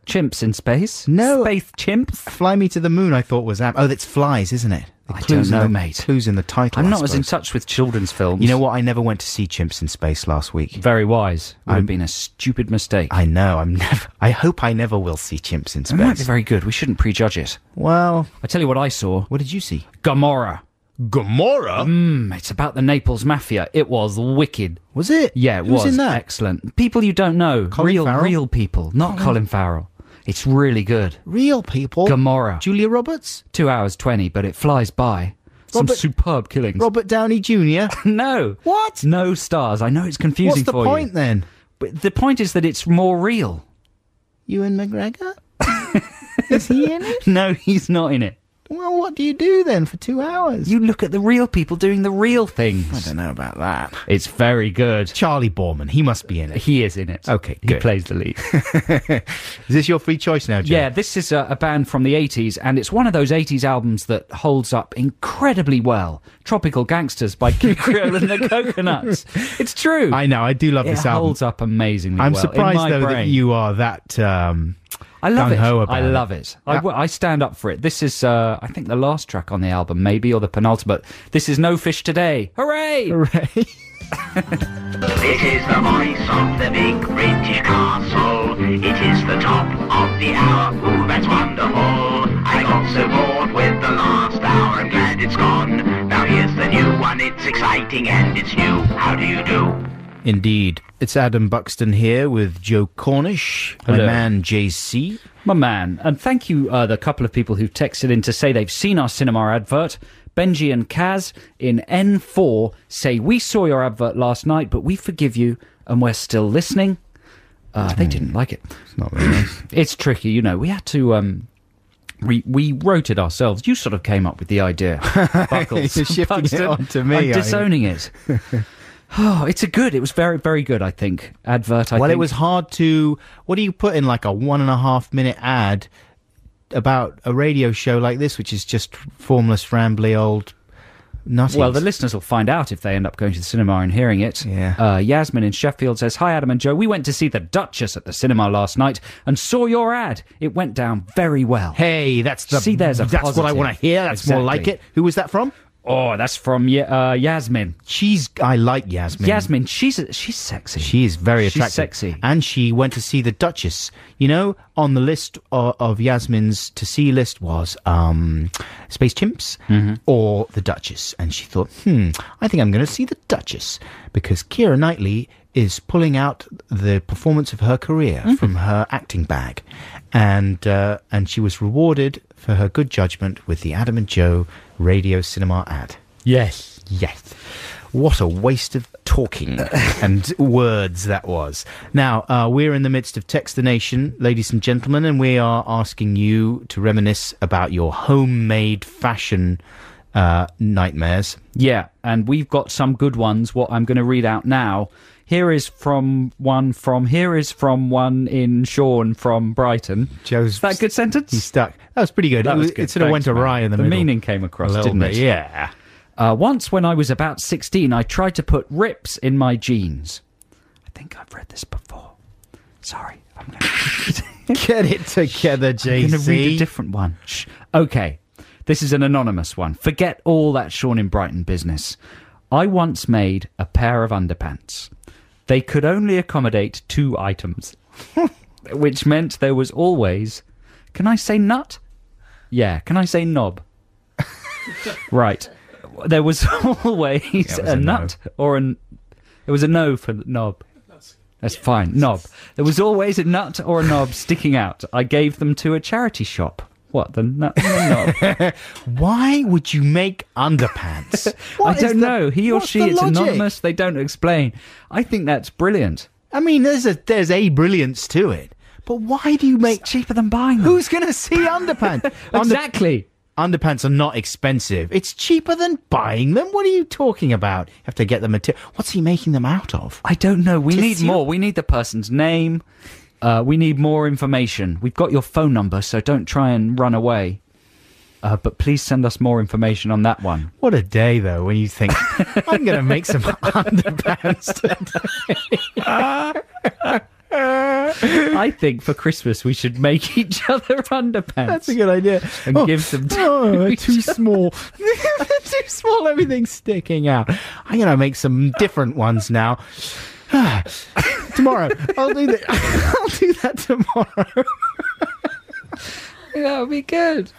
[SPEAKER 3] Chimps in space?
[SPEAKER 2] No.
[SPEAKER 3] Space chimps?
[SPEAKER 2] Fly Me to the Moon, I thought was... Oh, it's flies, isn't it? The
[SPEAKER 3] I
[SPEAKER 2] clues
[SPEAKER 3] don't know,
[SPEAKER 2] in the,
[SPEAKER 3] mate.
[SPEAKER 2] Clues in the title,
[SPEAKER 3] I'm
[SPEAKER 2] I
[SPEAKER 3] not as in
[SPEAKER 2] suppose.
[SPEAKER 3] touch with children's films.
[SPEAKER 2] You know what? I never went to see Chimps in Space last week.
[SPEAKER 3] Very wise. Would have been a stupid mistake.
[SPEAKER 2] I know. I hope I never will see Chimps in
[SPEAKER 3] It might be
[SPEAKER 2] Space.
[SPEAKER 3] very good. We shouldn't prejudge it.
[SPEAKER 2] Well,
[SPEAKER 3] I tell you what I saw.
[SPEAKER 2] what did you see?
[SPEAKER 3] Gomorrah.
[SPEAKER 2] Gomorrah?
[SPEAKER 3] It's about the Naples Mafia. It was wicked.
[SPEAKER 2] Was it?
[SPEAKER 3] Yeah, it
[SPEAKER 2] Who's
[SPEAKER 3] was.
[SPEAKER 2] in that?
[SPEAKER 3] Excellent. People you don't know.
[SPEAKER 2] Colin Farrell?
[SPEAKER 3] Real people. Not Colin Farrell. It's really good.
[SPEAKER 2] Real people?
[SPEAKER 3] Gomorrah.
[SPEAKER 2] Julia Roberts?
[SPEAKER 3] 2 hours 20, but it flies by. Some
[SPEAKER 2] Robert-
[SPEAKER 3] superb killings.
[SPEAKER 2] Robert Downey Jr.?
[SPEAKER 3] No.
[SPEAKER 2] What?
[SPEAKER 3] No stars. I know it's confusing
[SPEAKER 2] What's the
[SPEAKER 3] for
[SPEAKER 2] point
[SPEAKER 3] you.
[SPEAKER 2] then?
[SPEAKER 3] But the point is that it's more real.
[SPEAKER 2] Ewan McGregor? Is he in it?
[SPEAKER 3] No, he's not in it.
[SPEAKER 2] Well, what do you do then for 2 hours?
[SPEAKER 3] You look at the real people doing the real things.
[SPEAKER 2] I don't know about that.
[SPEAKER 3] It's very good.
[SPEAKER 2] Charlie Borman, he must be in it.
[SPEAKER 3] He is in it.
[SPEAKER 2] Okay,
[SPEAKER 3] He
[SPEAKER 2] good.
[SPEAKER 3] plays the lead.
[SPEAKER 2] Is this your free choice now, Joe?
[SPEAKER 3] Yeah, this is a band from the 80s, and it's one of those 80s albums that holds up incredibly well. Tropical Gangsters by Kid Creole and the Coconuts. It's true.
[SPEAKER 2] I know, I do love
[SPEAKER 3] It
[SPEAKER 2] this album.
[SPEAKER 3] holds up amazingly
[SPEAKER 2] I'm
[SPEAKER 3] well.
[SPEAKER 2] surprised,
[SPEAKER 3] in my
[SPEAKER 2] though, that
[SPEAKER 3] brain.
[SPEAKER 2] you are that
[SPEAKER 3] I love it.
[SPEAKER 2] gung-ho about
[SPEAKER 3] I love it. I stand up for it. This is, I think, the last track on the album, maybe, or the penultimate. This is No Fish Today. Hooray!
[SPEAKER 2] Hooray.
[SPEAKER 1] It is the voice of the big British castle. It is the top of the hour. Ooh, that's wonderful. I got so bored with the last hour. I'm glad it's gone. Now here's the new one. It's exciting and it's new. How do you do?
[SPEAKER 2] Indeed. It's Adam Buxton here with Joe Cornish, my
[SPEAKER 3] Hello.
[SPEAKER 2] man JC.
[SPEAKER 3] My man. And thank you, the couple of people who've texted in to say they've seen our cinema advert. Benji and Kaz in N4 say, we saw your advert last night, but we forgive you and we're still listening. They didn't like it.
[SPEAKER 2] It's not very nice.
[SPEAKER 3] It's tricky, you know. We had to... We wrote it ourselves. You sort of came up with the idea. Buckles.
[SPEAKER 2] You're shifting it onto me,
[SPEAKER 3] I'm
[SPEAKER 2] are you?
[SPEAKER 3] disowning it. Oh, it was very, very good, I think. Advert, I
[SPEAKER 2] Well,
[SPEAKER 3] think.
[SPEAKER 2] it was hard to... What do you put in, like, a 1.5 minute ad about a radio show like this, which is just formless, rambly old nutties?
[SPEAKER 3] Well, the listeners will find out if they end up going to the cinema and hearing it.
[SPEAKER 2] Yeah.
[SPEAKER 3] Yasmin in Sheffield says, hi, Adam and Joe. We went to see The Duchess at the cinema last night and saw your ad. It went down very well.
[SPEAKER 2] Hey, that's the...
[SPEAKER 3] See, there's a
[SPEAKER 2] That's what I
[SPEAKER 3] positive.
[SPEAKER 2] want to hear. That's more like
[SPEAKER 3] Exactly.
[SPEAKER 2] it. Who was that from?
[SPEAKER 3] Oh, that's from Yasmin.
[SPEAKER 2] I like Yasmin.
[SPEAKER 3] Yasmin, she's sexy.
[SPEAKER 2] She is very
[SPEAKER 3] She's
[SPEAKER 2] attractive.
[SPEAKER 3] sexy.
[SPEAKER 2] And she went to see The Duchess. You know, on the list of Yasmin's to-see list was Space Chimps or The Duchess. And she thought, I think I'm going to see The Duchess. Because Keira Knightley is pulling out the performance of her career from her acting bag. And she was rewarded for her good judgment with the Adam and Joe radio cinema ad.
[SPEAKER 3] Yes.
[SPEAKER 2] Yes. What a waste of talking and words that was. Now, we're in the midst of Text the Nation, ladies and gentlemen, and we are asking you to reminisce about your homemade fashion nightmares.
[SPEAKER 3] Yeah, and we've got some good ones, what I'm going to read out now. Here is from one in Sean from Brighton.
[SPEAKER 2] Joe's...
[SPEAKER 3] Is that a good sentence?
[SPEAKER 2] He's stuck. That was pretty good.
[SPEAKER 3] That was good.
[SPEAKER 2] It sort of went
[SPEAKER 3] Thanks, man.
[SPEAKER 2] awry in the
[SPEAKER 3] The
[SPEAKER 2] middle.
[SPEAKER 3] meaning came across,
[SPEAKER 2] A little
[SPEAKER 3] didn't
[SPEAKER 2] bit,
[SPEAKER 3] it?
[SPEAKER 2] Yeah.
[SPEAKER 3] Once when I was about 16, I tried to put rips in my jeans. I think I've read this before. Sorry, I'm going to...
[SPEAKER 2] Get it together, JC.
[SPEAKER 3] I'm going to read a different one. Shh. Okay, this is an anonymous one. Forget all that Sean in Brighton business. I once made a pair of underpants. They could only accommodate 2 items, which meant there was always... Can I say nut? Yeah, can I say knob? Right. There was always a nut or an... It was a no for knob. That's fine. Knob. There was always a nut or a knob sticking out. I gave them to a charity shop. What, the nut and the knob?
[SPEAKER 2] Why would you make underpants?
[SPEAKER 3] I don't know. He or
[SPEAKER 2] what's
[SPEAKER 3] she,
[SPEAKER 2] the
[SPEAKER 3] it's
[SPEAKER 2] logic?
[SPEAKER 3] anonymous. They don't explain. I think that's brilliant.
[SPEAKER 2] I mean, there's a brilliance to it. But why do you make...
[SPEAKER 3] It's cheaper than buying them.
[SPEAKER 2] Who's going to see underpants?
[SPEAKER 3] Exactly.
[SPEAKER 2] Underpants are not expensive. It's cheaper than buying them. What are you talking about? You have to get the material. What's he making them out of?
[SPEAKER 3] I don't know. We need
[SPEAKER 2] Tissue?
[SPEAKER 3] more. We need the person's name. We need more information. We've got your phone number, so don't try and run away. But please send us more information on that one.
[SPEAKER 2] What a day, though, when you think, I'm going to make some underpants today.
[SPEAKER 3] I think for Christmas we should make each other underpants.
[SPEAKER 2] That's a good idea.
[SPEAKER 3] And give them to
[SPEAKER 2] they're
[SPEAKER 3] each
[SPEAKER 2] too small. They're too small, everything's sticking out. I'm going to make some different ones now. Tomorrow. I'll do that tomorrow.
[SPEAKER 3] That would be good.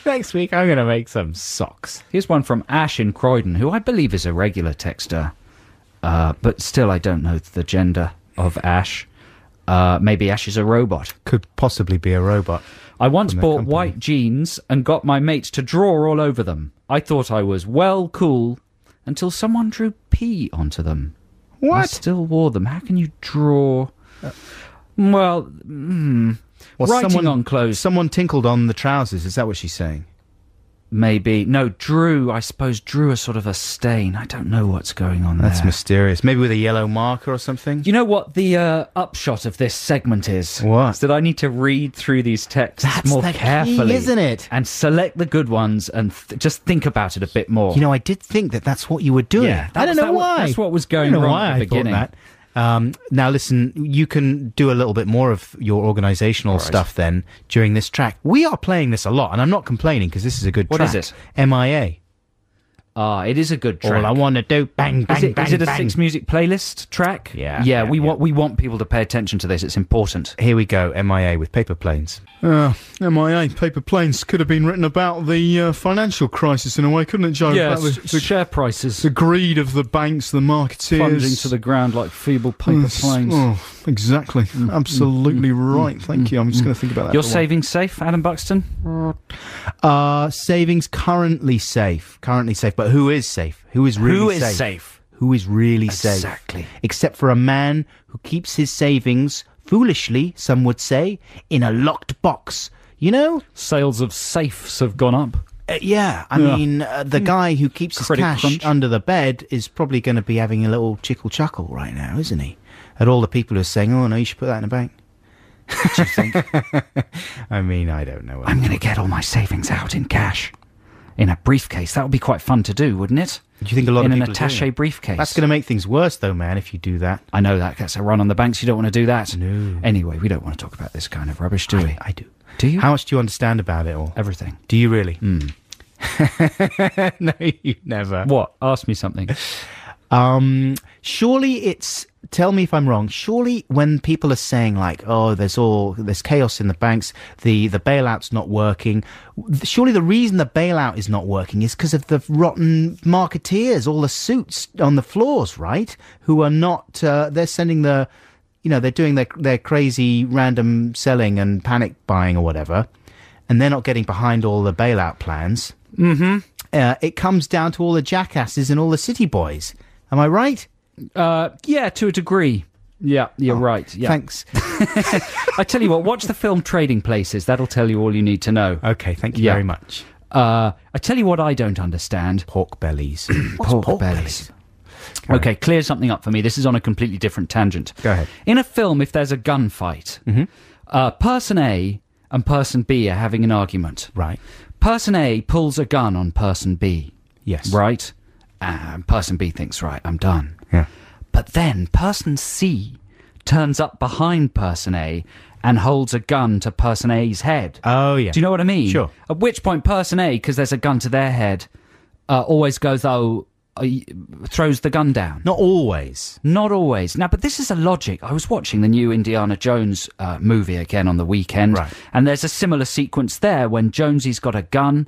[SPEAKER 2] Next week, I'm going to make some socks.
[SPEAKER 3] Here's one from Ash in Croydon, who I believe is a regular texter. But still, I don't know the gender of Ash. Maybe Ash is a robot.
[SPEAKER 2] Could possibly be a robot.
[SPEAKER 3] I once
[SPEAKER 2] from the
[SPEAKER 3] bought
[SPEAKER 2] company.
[SPEAKER 3] white jeans and got my mates to draw all over them. I thought I was well cool until someone drew pee onto them. I
[SPEAKER 2] What?
[SPEAKER 3] still wore them. How can you draw... Well, writing on clothes.
[SPEAKER 2] Someone tinkled on the trousers. Is that what she's saying?
[SPEAKER 3] Maybe. No, drew a sort of a stain. I don't know what's going on
[SPEAKER 2] That's
[SPEAKER 3] there.
[SPEAKER 2] mysterious. Maybe with a yellow marker or something?
[SPEAKER 3] You know what the upshot of this segment is?
[SPEAKER 2] What?
[SPEAKER 3] Is that I need to read through these texts
[SPEAKER 2] That's
[SPEAKER 3] more
[SPEAKER 2] the key,
[SPEAKER 3] carefully.
[SPEAKER 2] isn't it?
[SPEAKER 3] And select the good ones and just think about it a bit more.
[SPEAKER 2] You know, I did think that's what you were doing.
[SPEAKER 3] Yeah,
[SPEAKER 2] I don't know why.
[SPEAKER 3] That's what was going
[SPEAKER 2] I don't know
[SPEAKER 3] wrong
[SPEAKER 2] why
[SPEAKER 3] at the
[SPEAKER 2] I thought
[SPEAKER 3] beginning.
[SPEAKER 2] that. Now, listen, you can do a little bit more of your organisational stuff then during this track. We are playing this a lot, and I'm not complaining because this is a good
[SPEAKER 3] What
[SPEAKER 2] track.
[SPEAKER 3] is it?
[SPEAKER 2] MIA.
[SPEAKER 3] It is a good track.
[SPEAKER 2] All I want to do, bang, bang, bang,
[SPEAKER 3] Is it a
[SPEAKER 2] bang.
[SPEAKER 3] Six Music playlist track?
[SPEAKER 2] Yeah,
[SPEAKER 3] we want people to pay attention to this. It's important.
[SPEAKER 2] Here we go, MIA with Paper Planes. MIA, Paper Planes could have been written about the financial crisis in a way, couldn't it, Joe? About the
[SPEAKER 3] share prices
[SPEAKER 2] the greed of the banks, the marketeers.
[SPEAKER 3] plunging to the ground like feeble paper planes.
[SPEAKER 2] Oh, exactly. Absolutely right. Thank you. I'm just going to think about that.
[SPEAKER 3] Your
[SPEAKER 2] for a while.
[SPEAKER 3] savings safe, Adam Buxton?
[SPEAKER 2] Savings currently safe, but who is safe? Who is really
[SPEAKER 3] Who is
[SPEAKER 2] safe?
[SPEAKER 3] safe?
[SPEAKER 2] Who is really safe?
[SPEAKER 3] Exactly.
[SPEAKER 2] Except for a man who keeps his savings, foolishly, some would say, in a locked box. You know?
[SPEAKER 3] Sales of safes have gone up.
[SPEAKER 2] Yeah, I mean, the guy who keeps his
[SPEAKER 3] Credit
[SPEAKER 2] cash
[SPEAKER 3] crunch.
[SPEAKER 2] under the bed is probably going to be having a little chuckle right now, isn't he? At all the people who are saying, oh, no, you should put that in a bank.
[SPEAKER 3] What do you think?
[SPEAKER 2] I mean, I don't know.
[SPEAKER 3] I'm going to get all my savings out in cash. In a briefcase. That would be quite fun to do, wouldn't it?
[SPEAKER 2] Do you think a lot of
[SPEAKER 3] in
[SPEAKER 2] people
[SPEAKER 3] an
[SPEAKER 2] are doing
[SPEAKER 3] attaché
[SPEAKER 2] it?
[SPEAKER 3] briefcase?
[SPEAKER 2] That's going to make things worse, though, man, if you do that.
[SPEAKER 3] I know that's a run on the banks. You don't want to do that.
[SPEAKER 2] No.
[SPEAKER 3] Anyway, we don't want to talk about this kind of rubbish, do we?
[SPEAKER 2] I do.
[SPEAKER 3] Do you?
[SPEAKER 2] How much do you understand about it all?
[SPEAKER 3] Everything.
[SPEAKER 2] Do you really? No, you never.
[SPEAKER 3] What? Ask me something.
[SPEAKER 2] Surely it's, tell me if I'm wrong, surely when people are saying like, oh, there's chaos in the banks, the bailout's not working, surely the reason the bailout is not working is because of the rotten marketeers, all the suits on the floors, right? Who are not, they're sending they're doing their crazy random selling and panic buying or whatever, and they're not getting behind all the bailout plans. Mm-hmm. It comes down to all the jackasses and all the city boys. Am I right?
[SPEAKER 3] Yeah, to a degree. Yeah, you're right. Yeah.
[SPEAKER 2] Thanks.
[SPEAKER 3] I tell you what, watch the film Trading Places. That'll tell you all you need to know.
[SPEAKER 2] Okay, thank you
[SPEAKER 3] Yeah.
[SPEAKER 2] very much.
[SPEAKER 3] I tell you what I don't understand.
[SPEAKER 2] Pork bellies.
[SPEAKER 3] Pork bellies. Okay, clear something up for me. This is on a completely different tangent.
[SPEAKER 2] Go ahead.
[SPEAKER 3] In a film, if there's a gunfight, person A and person B are having an argument.
[SPEAKER 2] Right.
[SPEAKER 3] Person A pulls a gun on person B.
[SPEAKER 2] Yes.
[SPEAKER 3] Right? And person B thinks, right, I'm done.
[SPEAKER 2] Yeah.
[SPEAKER 3] But then person C turns up behind person A and holds a gun to person A's head.
[SPEAKER 2] Oh, yeah.
[SPEAKER 3] Do you know what I mean?
[SPEAKER 2] Sure.
[SPEAKER 3] At which point person A, because there's a gun to their head, always goes, throws the gun down.
[SPEAKER 2] Not always.
[SPEAKER 3] Not always. Now, but this is a logic. I was watching the new Indiana Jones movie again on the weekend.
[SPEAKER 2] Right.
[SPEAKER 3] And there's a similar sequence there when Jonesy's got a gun.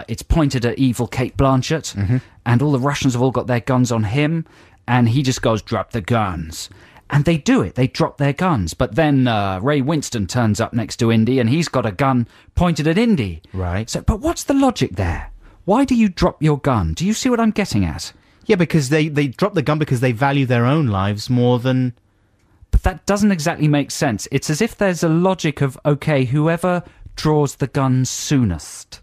[SPEAKER 3] It's pointed at evil Kate Blanchett. And all the Russians have all got their guns on him. And he just goes, drop the guns. And they do it. They drop their guns. But then Ray Winston turns up next to Indy and he's got a gun pointed at Indy.
[SPEAKER 2] Right.
[SPEAKER 3] So, but what's the logic there? Why do you drop your gun? Do you see what I'm getting at?
[SPEAKER 2] Yeah, because they drop the gun because they value their own lives more than...
[SPEAKER 3] But that doesn't exactly make sense. It's as if there's a logic of, okay, whoever draws the gun soonest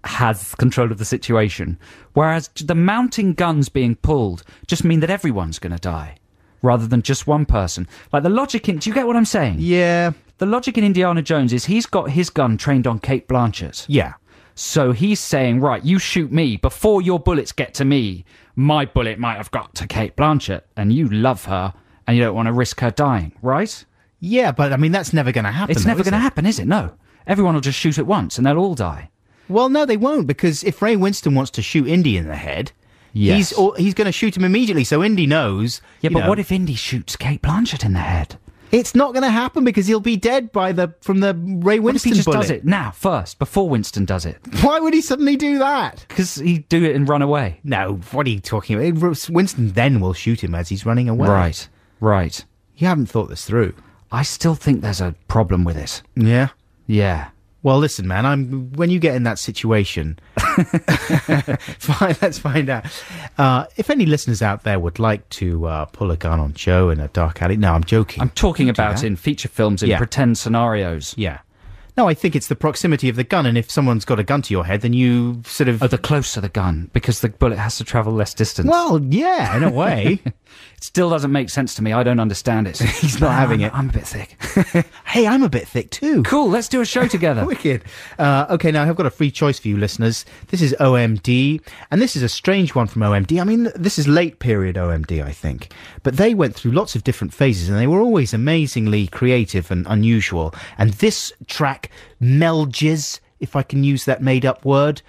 [SPEAKER 3] has control of the situation. Whereas the mounting guns being pulled just mean that everyone's going to die, rather than just one person. Like the logic in... Do you get what I'm saying?
[SPEAKER 2] Yeah.
[SPEAKER 3] The logic in Indiana Jones is he's got his gun trained on Kate Blanchett.
[SPEAKER 2] Yeah.
[SPEAKER 3] So he's saying, right, you shoot me. Before your bullets get to me, my bullet might have got to Kate Blanchett. And you love her, and you don't want to risk her dying, right?
[SPEAKER 2] Yeah, but I mean, that's never going to happen.
[SPEAKER 3] It's never going to happen, is it? No. Everyone will just shoot at once, and they'll all die.
[SPEAKER 2] Well, no, they won't, because if Ray Winston wants to shoot Indy in the head,
[SPEAKER 3] Yes.
[SPEAKER 2] he's going to shoot him immediately, so Indy knows...
[SPEAKER 3] Yeah,
[SPEAKER 2] you
[SPEAKER 3] but
[SPEAKER 2] know,
[SPEAKER 3] what if Indy shoots Kate Blanchett in the head?
[SPEAKER 2] It's not going to happen because he'll be dead from the Ray
[SPEAKER 3] What if he
[SPEAKER 2] Winston
[SPEAKER 3] just
[SPEAKER 2] bullet.
[SPEAKER 3] does it now, first, before Winston does it?
[SPEAKER 2] Why would he suddenly do that?
[SPEAKER 3] Because he'd do it and run away.
[SPEAKER 2] No, what are you talking about? Winston then will shoot him as he's running away.
[SPEAKER 3] Right.
[SPEAKER 2] You haven't thought this through.
[SPEAKER 3] I still think there's a problem with it.
[SPEAKER 2] Yeah?
[SPEAKER 3] Yeah.
[SPEAKER 2] Well, listen, man, when you get in that situation, fine, let's find out. If any listeners out there would like to pull a gun on Joe in a dark alley, no, I'm joking.
[SPEAKER 3] I'm talking
[SPEAKER 2] Don't do
[SPEAKER 3] about
[SPEAKER 2] that.
[SPEAKER 3] in feature films, in pretend scenarios.
[SPEAKER 2] Yeah. No, I think it's the proximity of the gun, and if someone's got a gun to your head, then you sort of...
[SPEAKER 3] Oh, the closer the gun, because the bullet has to travel less distance.
[SPEAKER 2] Well, yeah, in a way.
[SPEAKER 3] It still doesn't make sense to me. I don't understand it.
[SPEAKER 2] He's not having it.
[SPEAKER 3] I'm a bit thick.
[SPEAKER 2] Hey, I'm a bit thick too.
[SPEAKER 3] Cool, let's do a show together.
[SPEAKER 2] Wicked. Okay, now I've got a free choice for you listeners. This is OMD, and this is a strange one from OMD. I mean, this is late period OMD, I think. But they went through lots of different phases, and they were always amazingly creative and unusual. And this track melges, if I can use that made-up word,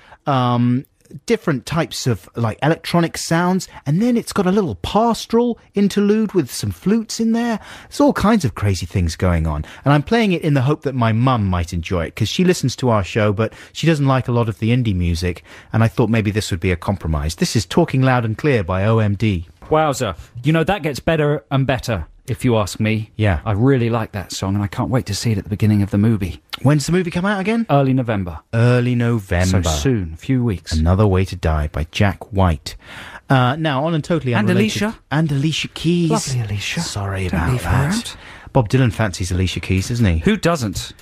[SPEAKER 2] different types of like electronic sounds, and then it's got a little pastoral interlude with some flutes in there. There's all kinds of crazy things going on, and I'm playing it in the hope that my mum might enjoy it, because she listens to our show but she doesn't like a lot of the indie music, and I thought maybe this would be a compromise. This is Talking Loud and Clear by OMD.
[SPEAKER 3] Wowzer. You know, that gets better and better, if you ask me.
[SPEAKER 2] Yeah.
[SPEAKER 3] I really like that song, and I can't wait to see it at the beginning of the movie.
[SPEAKER 2] When's the movie come out again?
[SPEAKER 3] Early November.
[SPEAKER 2] Early November.
[SPEAKER 3] So soon, a few weeks.
[SPEAKER 2] Another Way to Die by Jack White. Now, on and totally
[SPEAKER 3] And
[SPEAKER 2] unrelated...
[SPEAKER 3] Alicia.
[SPEAKER 2] And Alicia Keys.
[SPEAKER 3] Lovely Alicia.
[SPEAKER 2] Sorry
[SPEAKER 3] Don't
[SPEAKER 2] about
[SPEAKER 3] leave her
[SPEAKER 2] that.
[SPEAKER 3] out.
[SPEAKER 2] Bob Dylan fancies Alicia Keys, doesn't he?
[SPEAKER 3] Who doesn't?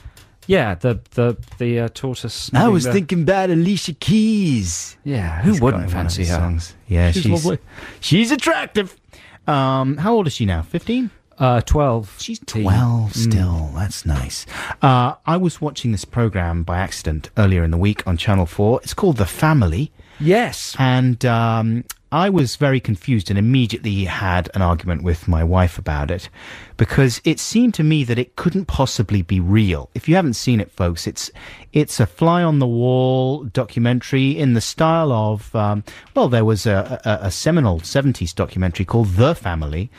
[SPEAKER 3] Yeah, the tortoise.
[SPEAKER 2] I was
[SPEAKER 3] the-
[SPEAKER 2] thinking about Alicia Keys.
[SPEAKER 3] Yeah, who
[SPEAKER 2] He's got
[SPEAKER 3] wouldn't
[SPEAKER 2] one of
[SPEAKER 3] fancy
[SPEAKER 2] his
[SPEAKER 3] her?
[SPEAKER 2] songs. Yeah,
[SPEAKER 3] She's lovely.
[SPEAKER 2] She's attractive. How old is she now? 15?
[SPEAKER 3] 12.
[SPEAKER 2] She's 12 still. That's nice. I was watching this program by accident earlier in the week on Channel 4. It's called The Family.
[SPEAKER 3] Yes.
[SPEAKER 2] And I was very confused and immediately had an argument with my wife about it, because it seemed to me that it couldn't possibly be real. If you haven't seen it, folks, it's a fly-on-the-wall documentary in the style of, there was a seminal 70s documentary called The Family,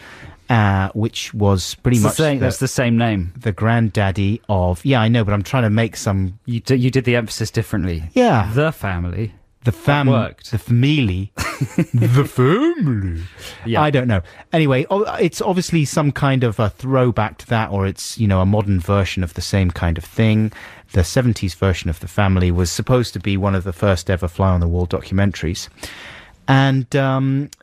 [SPEAKER 2] which was pretty much...
[SPEAKER 3] That's the same name.
[SPEAKER 2] The granddaddy of... Yeah, I know, but I'm trying to make some...
[SPEAKER 3] You did the emphasis differently.
[SPEAKER 2] Yeah.
[SPEAKER 3] The Family.
[SPEAKER 2] The
[SPEAKER 3] worked.
[SPEAKER 2] The family. The family.
[SPEAKER 3] Yeah.
[SPEAKER 2] I don't know. Anyway, it's obviously some kind of a throwback to that, or it's, a modern version of the same kind of thing. The 70s version of The Family was supposed to be one of the first ever fly-on-the-wall documentaries. And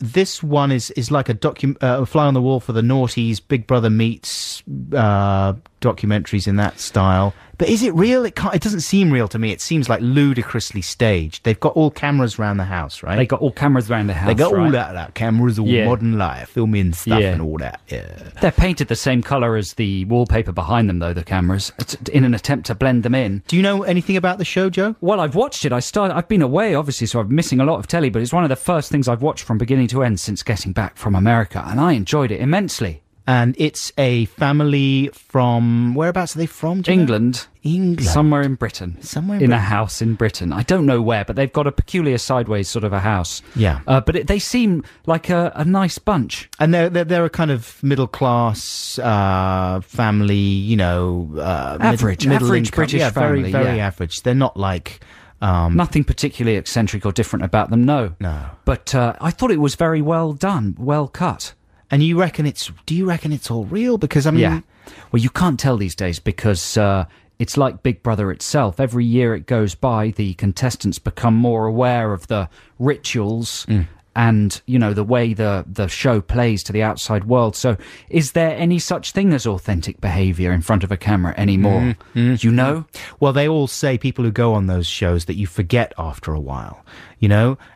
[SPEAKER 2] this one is like a fly on the wall for the noughties, Big Brother meets documentaries in that style. But is it real? It doesn't seem real to me. It seems like ludicrously staged. They've got all cameras around the house, right?
[SPEAKER 3] They got all cameras around the house.
[SPEAKER 2] They got
[SPEAKER 3] right?
[SPEAKER 2] all that cameras, all modern life, filming stuff and all that. Yeah.
[SPEAKER 3] They're painted the same colour as the wallpaper behind them, though, the cameras, in an attempt to blend them in.
[SPEAKER 2] Do you know anything about the show, Joe?
[SPEAKER 3] Well, I've watched it. I've been away, obviously, so I'm missing a lot of telly, but it's one of the first things I've watched from beginning to end since getting back from America, and I enjoyed it immensely.
[SPEAKER 2] And it's a family from... Whereabouts are they from, do you know?
[SPEAKER 3] England. Somewhere in Britain. In a house in Britain. I don't know where, but they've got a peculiar sideways sort of a house.
[SPEAKER 2] Yeah.
[SPEAKER 3] But they seem like a nice bunch.
[SPEAKER 2] And they're a kind of middle-class family,
[SPEAKER 3] average
[SPEAKER 2] income.
[SPEAKER 3] British family.
[SPEAKER 2] Very average. They're not like...
[SPEAKER 3] Nothing particularly eccentric or different about them, no. But I thought it was very well done, well cut.
[SPEAKER 2] And do you reckon it's all real? Because, I mean...
[SPEAKER 3] Yeah. Well, you can't tell these days because it's like Big Brother itself. Every year it goes by, the contestants become more aware of the rituals and, the way the show plays to the outside world. So is there any such thing as authentic behaviour in front of a camera anymore? You know?
[SPEAKER 2] Well, they all say, people who go on those shows, that you forget after a while.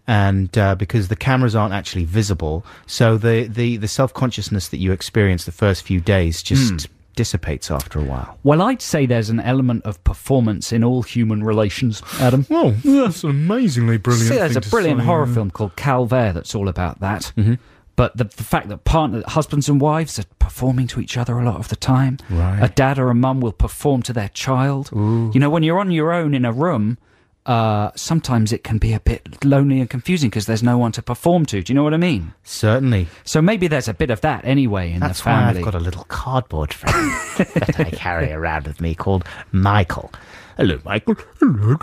[SPEAKER 2] And because the cameras aren't actually visible, so the self-consciousness that you experience the first few days just dissipates after a while.
[SPEAKER 3] Well, I'd say there's an element of performance in all human relations, Adam.
[SPEAKER 2] Oh, that's an amazingly brilliant
[SPEAKER 3] See, there's a brilliant horror film called Calvaire that's all about that. Mm-hmm. But the fact that husbands and wives are performing to each other a lot of the time.
[SPEAKER 2] Right.
[SPEAKER 3] A dad or a mum will perform to their child.
[SPEAKER 2] Ooh.
[SPEAKER 3] When you're on your own in a room, sometimes it can be a bit lonely and confusing because there's no one to perform to. Do you know what I mean?
[SPEAKER 2] Certainly.
[SPEAKER 3] So maybe there's a bit of that anyway in
[SPEAKER 2] That's
[SPEAKER 3] the family.
[SPEAKER 2] why I've got a little cardboard friend that I carry around with me called Michael. Hello, Michael. Hello.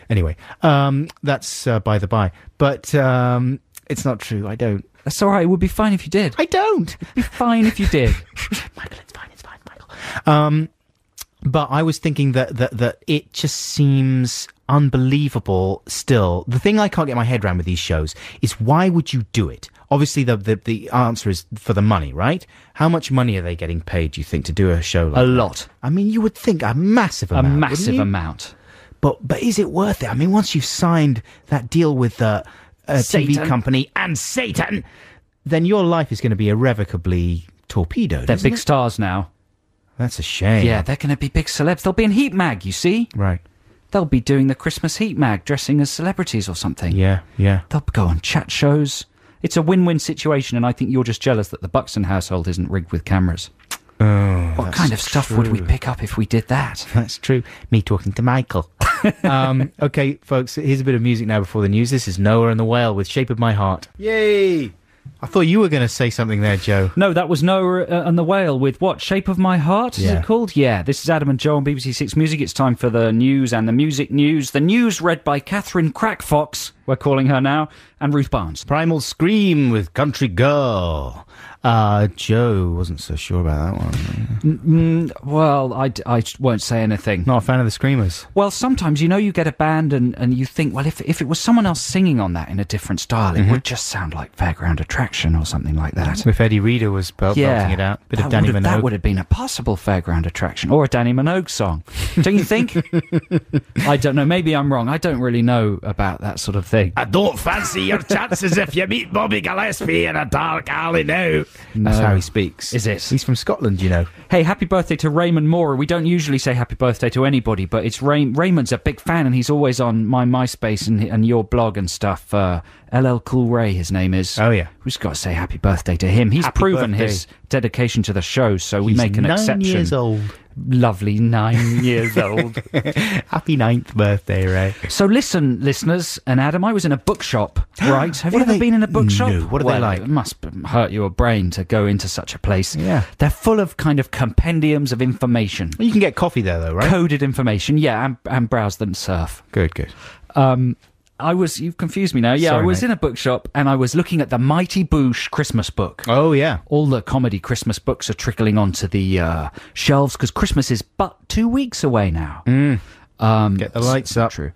[SPEAKER 2] Anyway, that's by the by. But it's not true. I don't.
[SPEAKER 3] That's all right. It would be fine if you did.
[SPEAKER 2] I don't.
[SPEAKER 3] It'd be fine if you did.
[SPEAKER 2] Michael, it's fine, Michael. But I was thinking that it just seems unbelievable still. The thing I can't get my head around with these shows is why would you do it? Obviously, the answer is for the money, right? How much money are they getting paid, do you think, to do a show like that?
[SPEAKER 3] A lot.
[SPEAKER 2] I mean, you would think a massive amount.
[SPEAKER 3] A massive
[SPEAKER 2] wouldn't you?
[SPEAKER 3] amount.
[SPEAKER 2] But is it worth it? I mean, once you've signed that deal with a TV
[SPEAKER 3] Satan.
[SPEAKER 2] company and Satan, then your life is going to be irrevocably torpedoed.
[SPEAKER 3] They're
[SPEAKER 2] isn't
[SPEAKER 3] big
[SPEAKER 2] it?
[SPEAKER 3] stars now.
[SPEAKER 2] That's a shame.
[SPEAKER 3] Yeah, they're going to be big celebs. They'll be in Heat Mag, you see?
[SPEAKER 2] Right.
[SPEAKER 3] They'll be doing the Christmas Heat Mag, dressing as celebrities or something.
[SPEAKER 2] Yeah.
[SPEAKER 3] They'll go on chat shows. It's a win-win situation, and I think you're just jealous that the Buxton household isn't rigged with cameras.
[SPEAKER 2] Oh,
[SPEAKER 3] What kind of stuff would we
[SPEAKER 2] true.
[SPEAKER 3] pick up if we did that?
[SPEAKER 2] That's true. Me talking to Michael. Okay, folks, here's a bit of music now before the news. This is Noah and the Whale with Shape of My Heart. Yay! I thought you were going to say something there, Joe.
[SPEAKER 3] No, that was Noah and the Whale with what? Shape of My Heart, is
[SPEAKER 2] Yeah.
[SPEAKER 3] it called? Yeah, this is Adam and Joe on BBC Six Music. It's time for the news and the music news. The news read by Catherine Crackfox, we're calling her now, and Ruth Barnes.
[SPEAKER 2] Primal Scream with Country Girl. Joe wasn't so sure about that one.
[SPEAKER 3] Well, I won't say anything.
[SPEAKER 2] Not a fan of the Screamers.
[SPEAKER 3] Well, sometimes, you get a band and you think, well, if it was someone else singing on that in a different style, it would just sound like Fairground Attraction or something like that.
[SPEAKER 2] If Eddie Reader was belting it out. Bit of Danny Minogue.
[SPEAKER 3] That would have been a possible Fairground Attraction or a Danny Minogue song. Don't you think? I don't know. Maybe I'm wrong. I don't really know about that sort of thing.
[SPEAKER 2] I don't fancy your chances if you meet Bobby Gillespie in a dark alley now. That's how he speaks.
[SPEAKER 3] Is it?
[SPEAKER 2] He's from Scotland, you know.
[SPEAKER 3] Hey, happy birthday to Raymond Mora. We don't usually say happy birthday to anybody, but it's Raymond's a big fan, and he's always on my MySpace and your blog and stuff. LL Cool Ray, his name is.
[SPEAKER 2] Oh, yeah.
[SPEAKER 3] We've just got to say happy birthday to him. He's
[SPEAKER 2] Happy
[SPEAKER 3] proven
[SPEAKER 2] birthday.
[SPEAKER 3] his dedication to the show, so we
[SPEAKER 2] He's
[SPEAKER 3] make an
[SPEAKER 2] 9
[SPEAKER 3] exception.
[SPEAKER 2] years old.
[SPEAKER 3] Lovely, 9 years old.
[SPEAKER 2] Happy 9th birthday, Ray.
[SPEAKER 3] So listen, listeners, and Adam, I was in a bookshop, right? Have you
[SPEAKER 2] What are
[SPEAKER 3] ever
[SPEAKER 2] they-
[SPEAKER 3] been in a bookshop?
[SPEAKER 2] No, what are they like?
[SPEAKER 3] It must hurt your brain to go into such a place.
[SPEAKER 2] Yeah.
[SPEAKER 3] They're full of kind of compendiums of information.
[SPEAKER 2] You can get coffee there, though, right?
[SPEAKER 3] Coded information, yeah, and browse them surf.
[SPEAKER 2] Good.
[SPEAKER 3] You've confused me now. Yeah,
[SPEAKER 2] Sorry,
[SPEAKER 3] I was
[SPEAKER 2] mate.
[SPEAKER 3] in a bookshop and I was looking at the Mighty Boosh Christmas book.
[SPEAKER 2] Oh, yeah.
[SPEAKER 3] All the comedy Christmas books are trickling onto the shelves because Christmas is but 2 weeks away now.
[SPEAKER 2] Get the lights up.
[SPEAKER 3] True.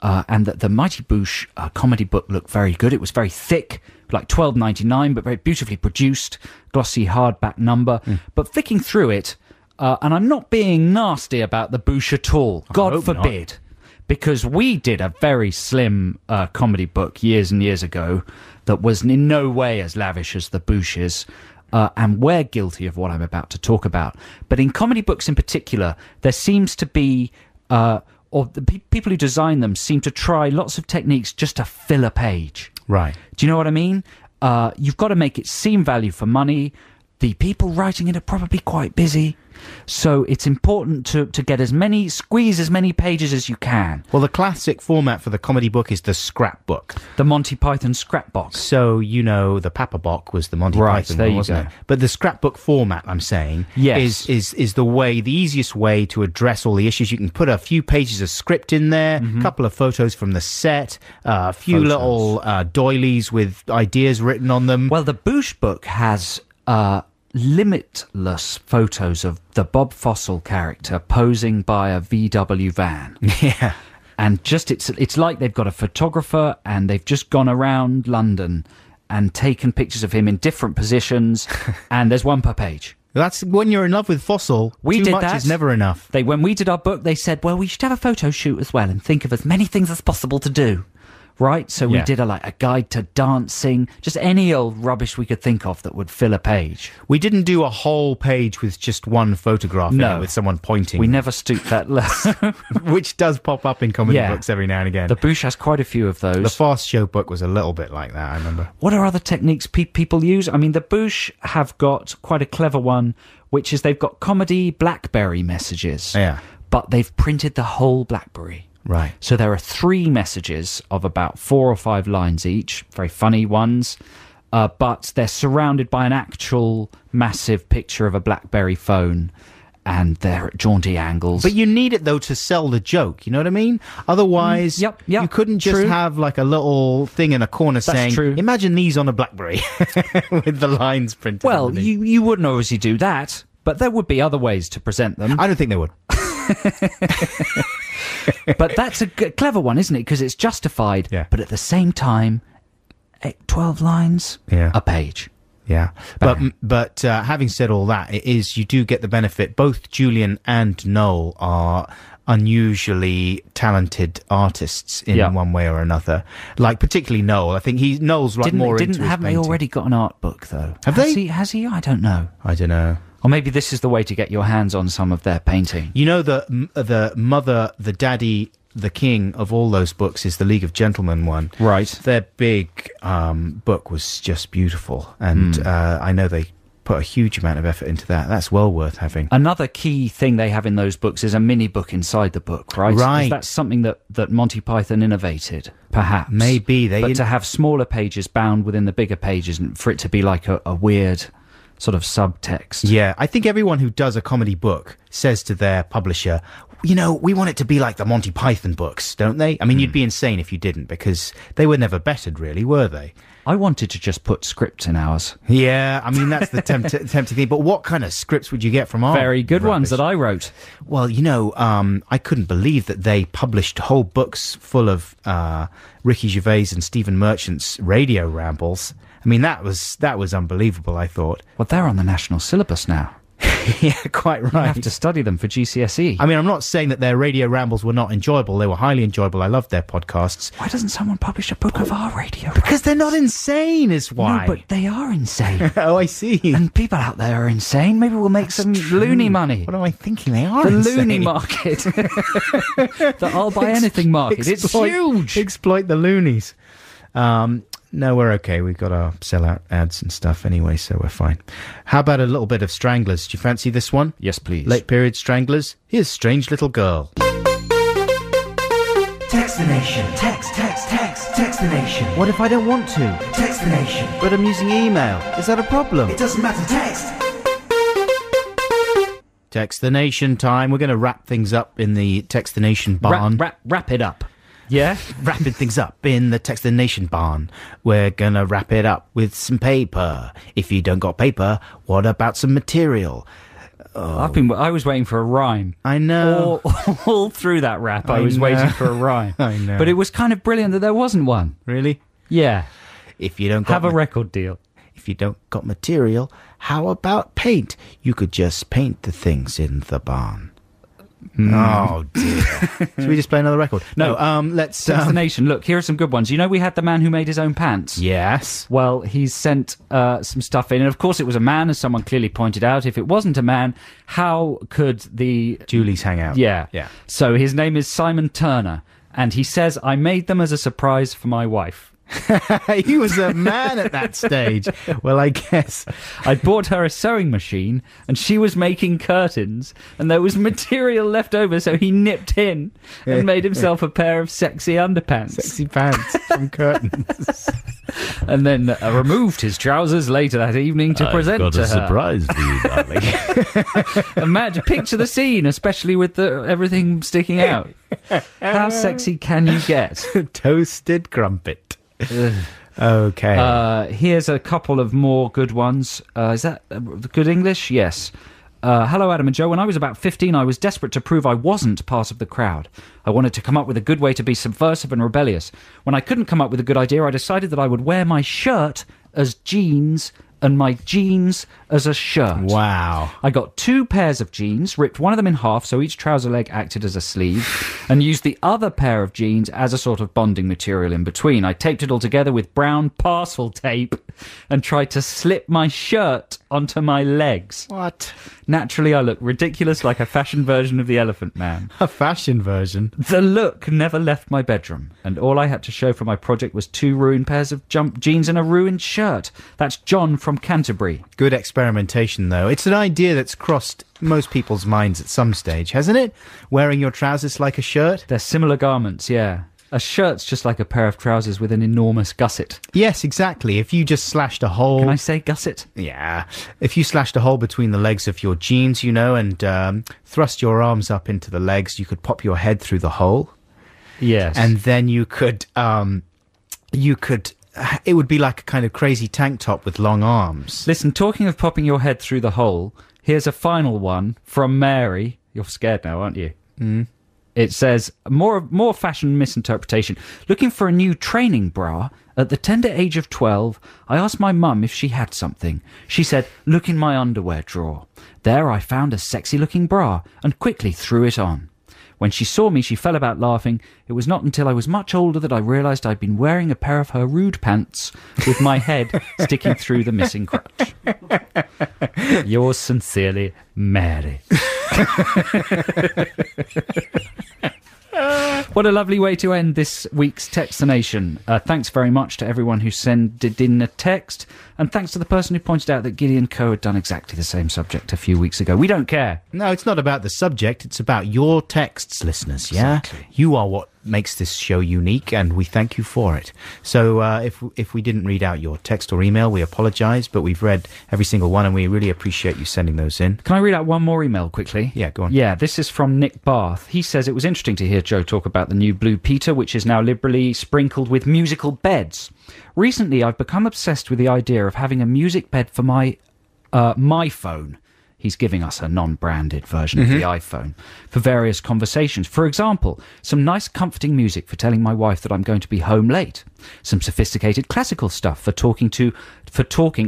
[SPEAKER 3] And the Mighty Boosh comedy book looked very good. It was very thick, like $12.99, but very beautifully produced, glossy hardback number. But flicking through it, and I'm not being nasty about the Boosh at all. God
[SPEAKER 2] hope not.
[SPEAKER 3] forbid. Because we did a very slim comedy book years and years ago that was in no way as lavish as the Boosh is. And we're guilty of what I'm about to talk about. But in comedy books in particular, there seems to be... or the people who design them seem to try lots of techniques just to fill a page.
[SPEAKER 2] Right.
[SPEAKER 3] Do you know what I mean? You've got to make it seem value for money. The people writing it are probably quite busy. So it's important to squeeze as many pages as you can.
[SPEAKER 2] Well, the classic format for the comedy book is the scrapbook.
[SPEAKER 3] The Monty Python scrapbox.
[SPEAKER 2] So, the Papa Book was the Monty
[SPEAKER 3] Right,
[SPEAKER 2] Python
[SPEAKER 3] there
[SPEAKER 2] one,
[SPEAKER 3] you
[SPEAKER 2] wasn't
[SPEAKER 3] go.
[SPEAKER 2] it? But the scrapbook format, I'm saying,
[SPEAKER 3] Yes.
[SPEAKER 2] is the easiest way to address all the issues. You can put a few pages of script in there, a couple of photos from the set, a few little doilies with ideas written on them.
[SPEAKER 3] Well, the Boosh book has limitless photos of the Bob Fossil character posing by a VW van.
[SPEAKER 2] Yeah.
[SPEAKER 3] And just it's like they've got a photographer and they've just gone around London and taken pictures of him in different positions, and there's one per page.
[SPEAKER 2] That's when you're in love with Fossil.
[SPEAKER 3] We
[SPEAKER 2] too
[SPEAKER 3] did
[SPEAKER 2] much
[SPEAKER 3] that.
[SPEAKER 2] is never enough.
[SPEAKER 3] When we did our book, they said, well, we should have a photo shoot as well and think of as many things as possible to do. Right? So we
[SPEAKER 2] Yeah.
[SPEAKER 3] did a guide to dancing, just any old rubbish we could think of that would fill a page.
[SPEAKER 2] We didn't do a whole page with just one photograph in
[SPEAKER 3] No.
[SPEAKER 2] it with someone pointing,
[SPEAKER 3] We never stooped that low.
[SPEAKER 2] which does pop up in comedy
[SPEAKER 3] Yeah.
[SPEAKER 2] books every now and again.
[SPEAKER 3] The Boosh has quite a few of those.
[SPEAKER 2] The Fast Show book was a little bit like that, I remember.
[SPEAKER 3] What are other techniques people use? I mean, the Boosh have got quite a clever one, which is they've got comedy BlackBerry messages.
[SPEAKER 2] Yeah.
[SPEAKER 3] But they've printed the whole BlackBerry.
[SPEAKER 2] Right.
[SPEAKER 3] So there are 3 messages of about 4 or 5 lines each, very funny ones, but they're surrounded by an actual massive picture of a BlackBerry phone, and they're at jaunty angles.
[SPEAKER 2] But you need it, though, to sell the joke, you know what I mean? Otherwise,
[SPEAKER 3] Yep,
[SPEAKER 2] you couldn't just have like a little thing in a corner saying,
[SPEAKER 3] true.
[SPEAKER 2] imagine these on a BlackBerry with the lines printed.
[SPEAKER 3] Well,
[SPEAKER 2] underneath.
[SPEAKER 3] you wouldn't obviously do that, but there would be other ways to present them.
[SPEAKER 2] I don't think they would.
[SPEAKER 3] But that's a clever one, isn't it? Because it's justified,
[SPEAKER 2] Yeah.
[SPEAKER 3] but at the same time, 12 lines,
[SPEAKER 2] Yeah.
[SPEAKER 3] a page.
[SPEAKER 2] Yeah, but having said all that, you do get the benefit. Both Julian and Noel are unusually talented artists in one way or another. Like particularly Noel, I think Noel's like more into his
[SPEAKER 3] Haven't they
[SPEAKER 2] painting.
[SPEAKER 3] already got an art book though?
[SPEAKER 2] Have they?
[SPEAKER 3] Has he? I don't know.
[SPEAKER 2] I don't know.
[SPEAKER 3] Or maybe this is the way to get your hands on some of their painting.
[SPEAKER 2] You know, the mother, the daddy, the king of all those books is the League of Gentlemen one.
[SPEAKER 3] Right.
[SPEAKER 2] Their big book was just beautiful, and I know they put a huge amount of effort into that. That's well worth having.
[SPEAKER 3] Another key thing they have in those books is a mini book inside the book, right?
[SPEAKER 2] Right.
[SPEAKER 3] That's something that Monty Python innovated, perhaps.
[SPEAKER 2] Maybe.
[SPEAKER 3] But to have smaller pages bound within the bigger pages and for it to be like a weird sort of subtext.
[SPEAKER 2] Yeah, I think everyone who does a comedy book says to their publisher, you know, we want it to be like the Monty Python books, don't they? I mean, you'd be insane if you didn't, because they were never bettered, really, were they?
[SPEAKER 3] I wanted to just put scripts in ours.
[SPEAKER 2] Yeah, I mean, that's the tempting thing. But what kind of scripts would you get from ours?
[SPEAKER 3] Very good ones that I wrote.
[SPEAKER 2] Well, you know, I couldn't believe that they published whole books full of Ricky Gervais and Stephen Merchant's radio rambles. I mean, that was unbelievable, I thought.
[SPEAKER 3] Well, they're on the national syllabus now.
[SPEAKER 2] Yeah, quite right.
[SPEAKER 3] You have to study them for GCSE.
[SPEAKER 2] I mean, I'm not saying that their radio rambles were not enjoyable. They were highly enjoyable. I loved their podcasts.
[SPEAKER 3] Why doesn't someone publish a book of our radio?
[SPEAKER 2] Because they're not insane, is why.
[SPEAKER 3] No, but they are insane.
[SPEAKER 2] Oh, I see.
[SPEAKER 3] And people out there are insane. Maybe we'll make some loony money.
[SPEAKER 2] What am I thinking? They are
[SPEAKER 3] The
[SPEAKER 2] insane.
[SPEAKER 3] loony market. The I'll buy anything market. It's huge.
[SPEAKER 2] Exploit the loonies. No, we're okay. We've got our sellout ads and stuff anyway, so we're fine. How about a little bit of Stranglers? Do you fancy this one?
[SPEAKER 3] Yes, please.
[SPEAKER 2] Late period Stranglers. Here's Strange Little Girl.
[SPEAKER 6] Text the nation. Text the nation.
[SPEAKER 2] What if I don't want to?
[SPEAKER 6] Text the nation.
[SPEAKER 2] But I'm using email. Is that a problem?
[SPEAKER 6] It doesn't matter. Text.
[SPEAKER 2] Text the Nation time. We're going to wrap things up in the Text the Nation barn.
[SPEAKER 3] Wrap it up. Yeah?
[SPEAKER 2] Wrapping things up in the Text the Nation barn. We're going to wrap it up with some paper. If you don't got paper, what about some material?
[SPEAKER 3] I was waiting for a rhyme.
[SPEAKER 2] I know.
[SPEAKER 3] All through that rap, I was waiting for a rhyme.
[SPEAKER 2] I know.
[SPEAKER 3] But it was kind of brilliant that there wasn't one.
[SPEAKER 2] Really?
[SPEAKER 3] Yeah.
[SPEAKER 2] If you don't got
[SPEAKER 3] Have a record deal.
[SPEAKER 2] If you don't got material, how about paint? You could just paint the things in the barn. Oh, dear. Should we just play another record? No, let's...
[SPEAKER 3] Text the Nation. Look, here are some good ones. You know we had the man who made his own pants?
[SPEAKER 2] Yes.
[SPEAKER 3] Well, he's sent some stuff in. And, of course, it was a man, as someone clearly pointed out. If it wasn't a man, how could the...
[SPEAKER 2] Julie's hang out.
[SPEAKER 3] Yeah.
[SPEAKER 2] Yeah.
[SPEAKER 3] So his name is Simon Turner. And he says, I made them as a surprise for my wife.
[SPEAKER 2] He was a man at that stage. Well, I guess.
[SPEAKER 3] I bought her a sewing machine and she was making curtains and there was material left over, so he nipped in and made himself a pair of sexy underpants.
[SPEAKER 2] Sexy pants from curtains.
[SPEAKER 3] And then removed his trousers later that evening to present
[SPEAKER 4] got
[SPEAKER 3] to
[SPEAKER 4] a
[SPEAKER 3] her.
[SPEAKER 4] surprise for you, darling.
[SPEAKER 3] Imagine, picture the scene, especially with everything sticking out. How sexy can you get?
[SPEAKER 2] Toasted crumpet. Okay.
[SPEAKER 3] Here's a couple of more good ones. Is that good English? Yes. Hello, Adam and Joe. When I was about 15, I was desperate to prove I wasn't part of the crowd. I wanted to come up with a good way to be subversive and rebellious. When I couldn't come up with a good idea, I decided that I would wear my shirt as jeans and my jeans as a shirt.
[SPEAKER 2] Wow.
[SPEAKER 3] I got 2 pairs of jeans, ripped one of them in half so each trouser leg acted as a sleeve, and used the other pair of jeans as a sort of bonding material in between. I taped it all together with brown parcel tape and tried to slip my shirt onto my legs.
[SPEAKER 2] What?
[SPEAKER 3] Naturally, I looked ridiculous, like a fashion version of the Elephant Man.
[SPEAKER 2] A fashion version?
[SPEAKER 3] The look never left my bedroom, and all I had to show for my project was 2 ruined pairs of jeans and a ruined shirt. That's John from Canterbury.
[SPEAKER 2] Good experimentation, though. It's an idea that's crossed most people's minds at some stage, hasn't it? Wearing your trousers like a shirt.
[SPEAKER 3] They're similar garments, yeah. A shirt's just like a pair of trousers with an enormous gusset.
[SPEAKER 2] Yes, exactly. If you just slashed a hole...
[SPEAKER 3] Can I say gusset?
[SPEAKER 2] Yeah. If you slashed a hole between the legs of your jeans, and thrust your arms up into the legs, you could pop your head through the hole.
[SPEAKER 3] Yes.
[SPEAKER 2] And then you could... It would be like a kind of crazy tank top with long arms.
[SPEAKER 3] Listen, talking of popping your head through the hole, here's a final one from Mary. You're scared now, aren't you?
[SPEAKER 2] Mm.
[SPEAKER 3] It says, more fashion misinterpretation. Looking for a new training bra. At the tender age of 12, I asked my mum if she had something. She said, look in my underwear drawer. There I found a sexy-looking bra and quickly threw it on. When she saw me, she fell about laughing. It was not until I was much older that I realised I'd been wearing a pair of her rude pants with my head sticking through the missing crotch. Yours sincerely, Mary. What a lovely way to end this week's Textination. Thanks very much to everyone who sent in a text, and thanks to the person who pointed out that Gideon Coe had done exactly the same subject a few weeks ago. We don't care.
[SPEAKER 2] No, it's not about the subject, it's about your texts, listeners, yeah?
[SPEAKER 3] Exactly.
[SPEAKER 2] You are what makes this show unique, and we thank you for it. So if we didn't read out your text or email, we apologise, but we've read every single one, and we really appreciate you sending those in.
[SPEAKER 3] Can I read out one more email quickly?
[SPEAKER 2] Yeah, go on.
[SPEAKER 3] Yeah, this is from Nick Barth. He says, it was interesting to hear Joe talk about the new Blue Peter, which is now liberally sprinkled with musical beds. Recently, I've become obsessed with the idea of having a music bed for my phone. He's giving us a non-branded version of the iPhone for various conversations. For example, some nice comforting music for telling my wife that I'm going to be home late. Some sophisticated classical stuff for talking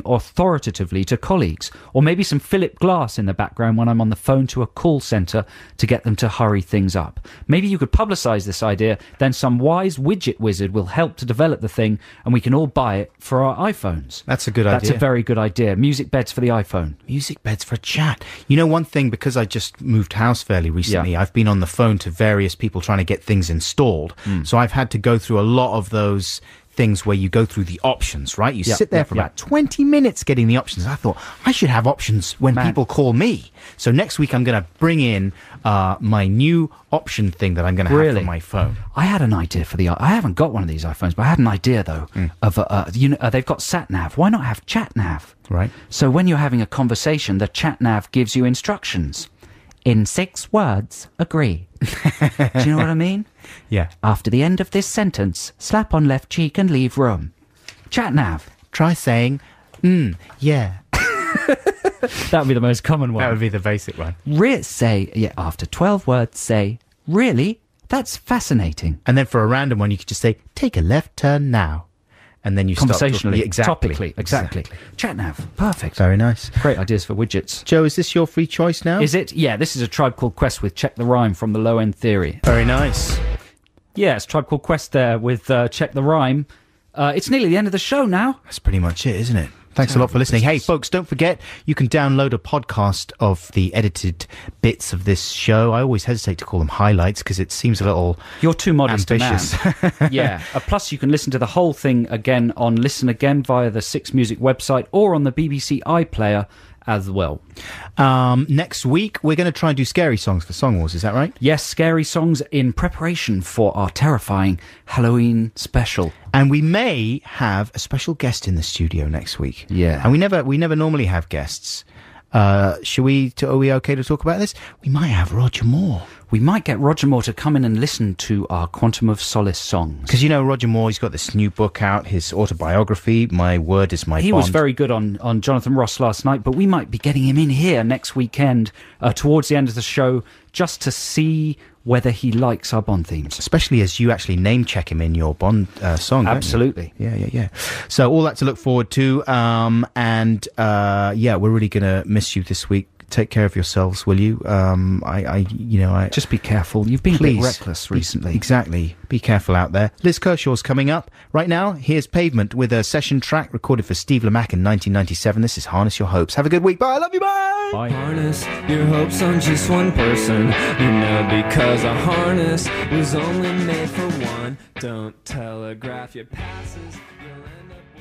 [SPEAKER 3] authoritatively to colleagues. Or maybe some Philip Glass in the background when I'm on the phone to a call centre to get them to hurry things up. Maybe you could publicise this idea, then some wise widget wizard will help to develop the thing and we can all buy it for our iPhones.
[SPEAKER 2] That's a good idea.
[SPEAKER 3] That's a very good idea. Music beds for the iPhone.
[SPEAKER 2] Music beds for a chat. You know, one thing, because I just moved house fairly recently, I've been on the phone to various people trying to get things installed. So I've had to go through a lot of those things where you go through the options, right? You sit there for about 20 minutes getting the options. I thought, I should have options when people call me. So next week I'm going to bring in my new option thing that I'm going to have for my phone. I
[SPEAKER 3] had an idea for I haven't got one of these iPhones, but I had an idea though of they've got SatNav. Why not have ChatNav?
[SPEAKER 2] Right.
[SPEAKER 3] So when you're having a conversation, the ChatNav gives you instructions. In 6 words, agree. Do you know what I mean?
[SPEAKER 2] Yeah.
[SPEAKER 3] After the end of this sentence, slap on left cheek and leave room. ChatNav.
[SPEAKER 2] Try saying, yeah.
[SPEAKER 3] That would be the most common one.
[SPEAKER 2] That would be the basic one.
[SPEAKER 3] After 12 words, say, really? That's fascinating.
[SPEAKER 2] And then for a random one, you could just say, take a left turn now. And then you
[SPEAKER 3] conversationally,
[SPEAKER 2] stop.
[SPEAKER 3] Topically, exactly. ChatNav, perfect.
[SPEAKER 2] Very nice.
[SPEAKER 3] Great ideas for widgets.
[SPEAKER 2] Joe, is this your free choice now?
[SPEAKER 3] Is it? Yeah, this is a Tribe Called Quest with Check the Rhyme from the Low End Theory.
[SPEAKER 2] Very nice.
[SPEAKER 3] Yeah, it's Tribe Called Quest there with Check the Rhyme. It's nearly the end of the show now.
[SPEAKER 2] That's pretty much it, isn't it? Thanks a lot for listening. Hey, folks, don't forget, you can download a podcast of the edited bits of this show. I always hesitate to call them highlights because it seems a little
[SPEAKER 3] You're too modest
[SPEAKER 2] ambitious.
[SPEAKER 3] A man. Yeah. Plus, you can listen to the whole thing again on Listen Again via the Six Music website or on the BBC iPlayer as well.
[SPEAKER 2] Next week, we're going to try and do scary songs for Song Wars, is that right?
[SPEAKER 3] Yes, scary songs in preparation for our terrifying Halloween special.
[SPEAKER 2] And we may have a special guest in the studio next week.
[SPEAKER 3] Yeah.
[SPEAKER 2] And we never normally have guests. Are we okay to talk about this? We might have Roger Moore.
[SPEAKER 3] We might get Roger Moore to come in and listen to our Quantum of Solace songs.
[SPEAKER 2] Because, Roger Moore, he's got this new book out, his autobiography, My Word is My Bond.
[SPEAKER 3] He was very good on Jonathan Ross last night, but we might be getting him in here next weekend towards the end of the show just to see whether he likes our Bond themes.
[SPEAKER 2] Especially as you actually name-check him in your Bond song.
[SPEAKER 3] Absolutely.
[SPEAKER 2] Yeah. So all that to look forward to. We're really going to miss you this week. Take care of yourselves, will you?
[SPEAKER 3] Just be careful. You've been a bit reckless recently.
[SPEAKER 2] Exactly. Be careful out there. Liz Kershaw's coming up. Right now, here's Pavement with a session track recorded for Steve Lamacq in 1997. This is Harness Your Hopes. Have a good week. Bye. I love you. Bye.
[SPEAKER 3] Bye.
[SPEAKER 8] Harness your hopes on just one person. Because a harness was only made for one. Don't telegraph your passes. You'll end up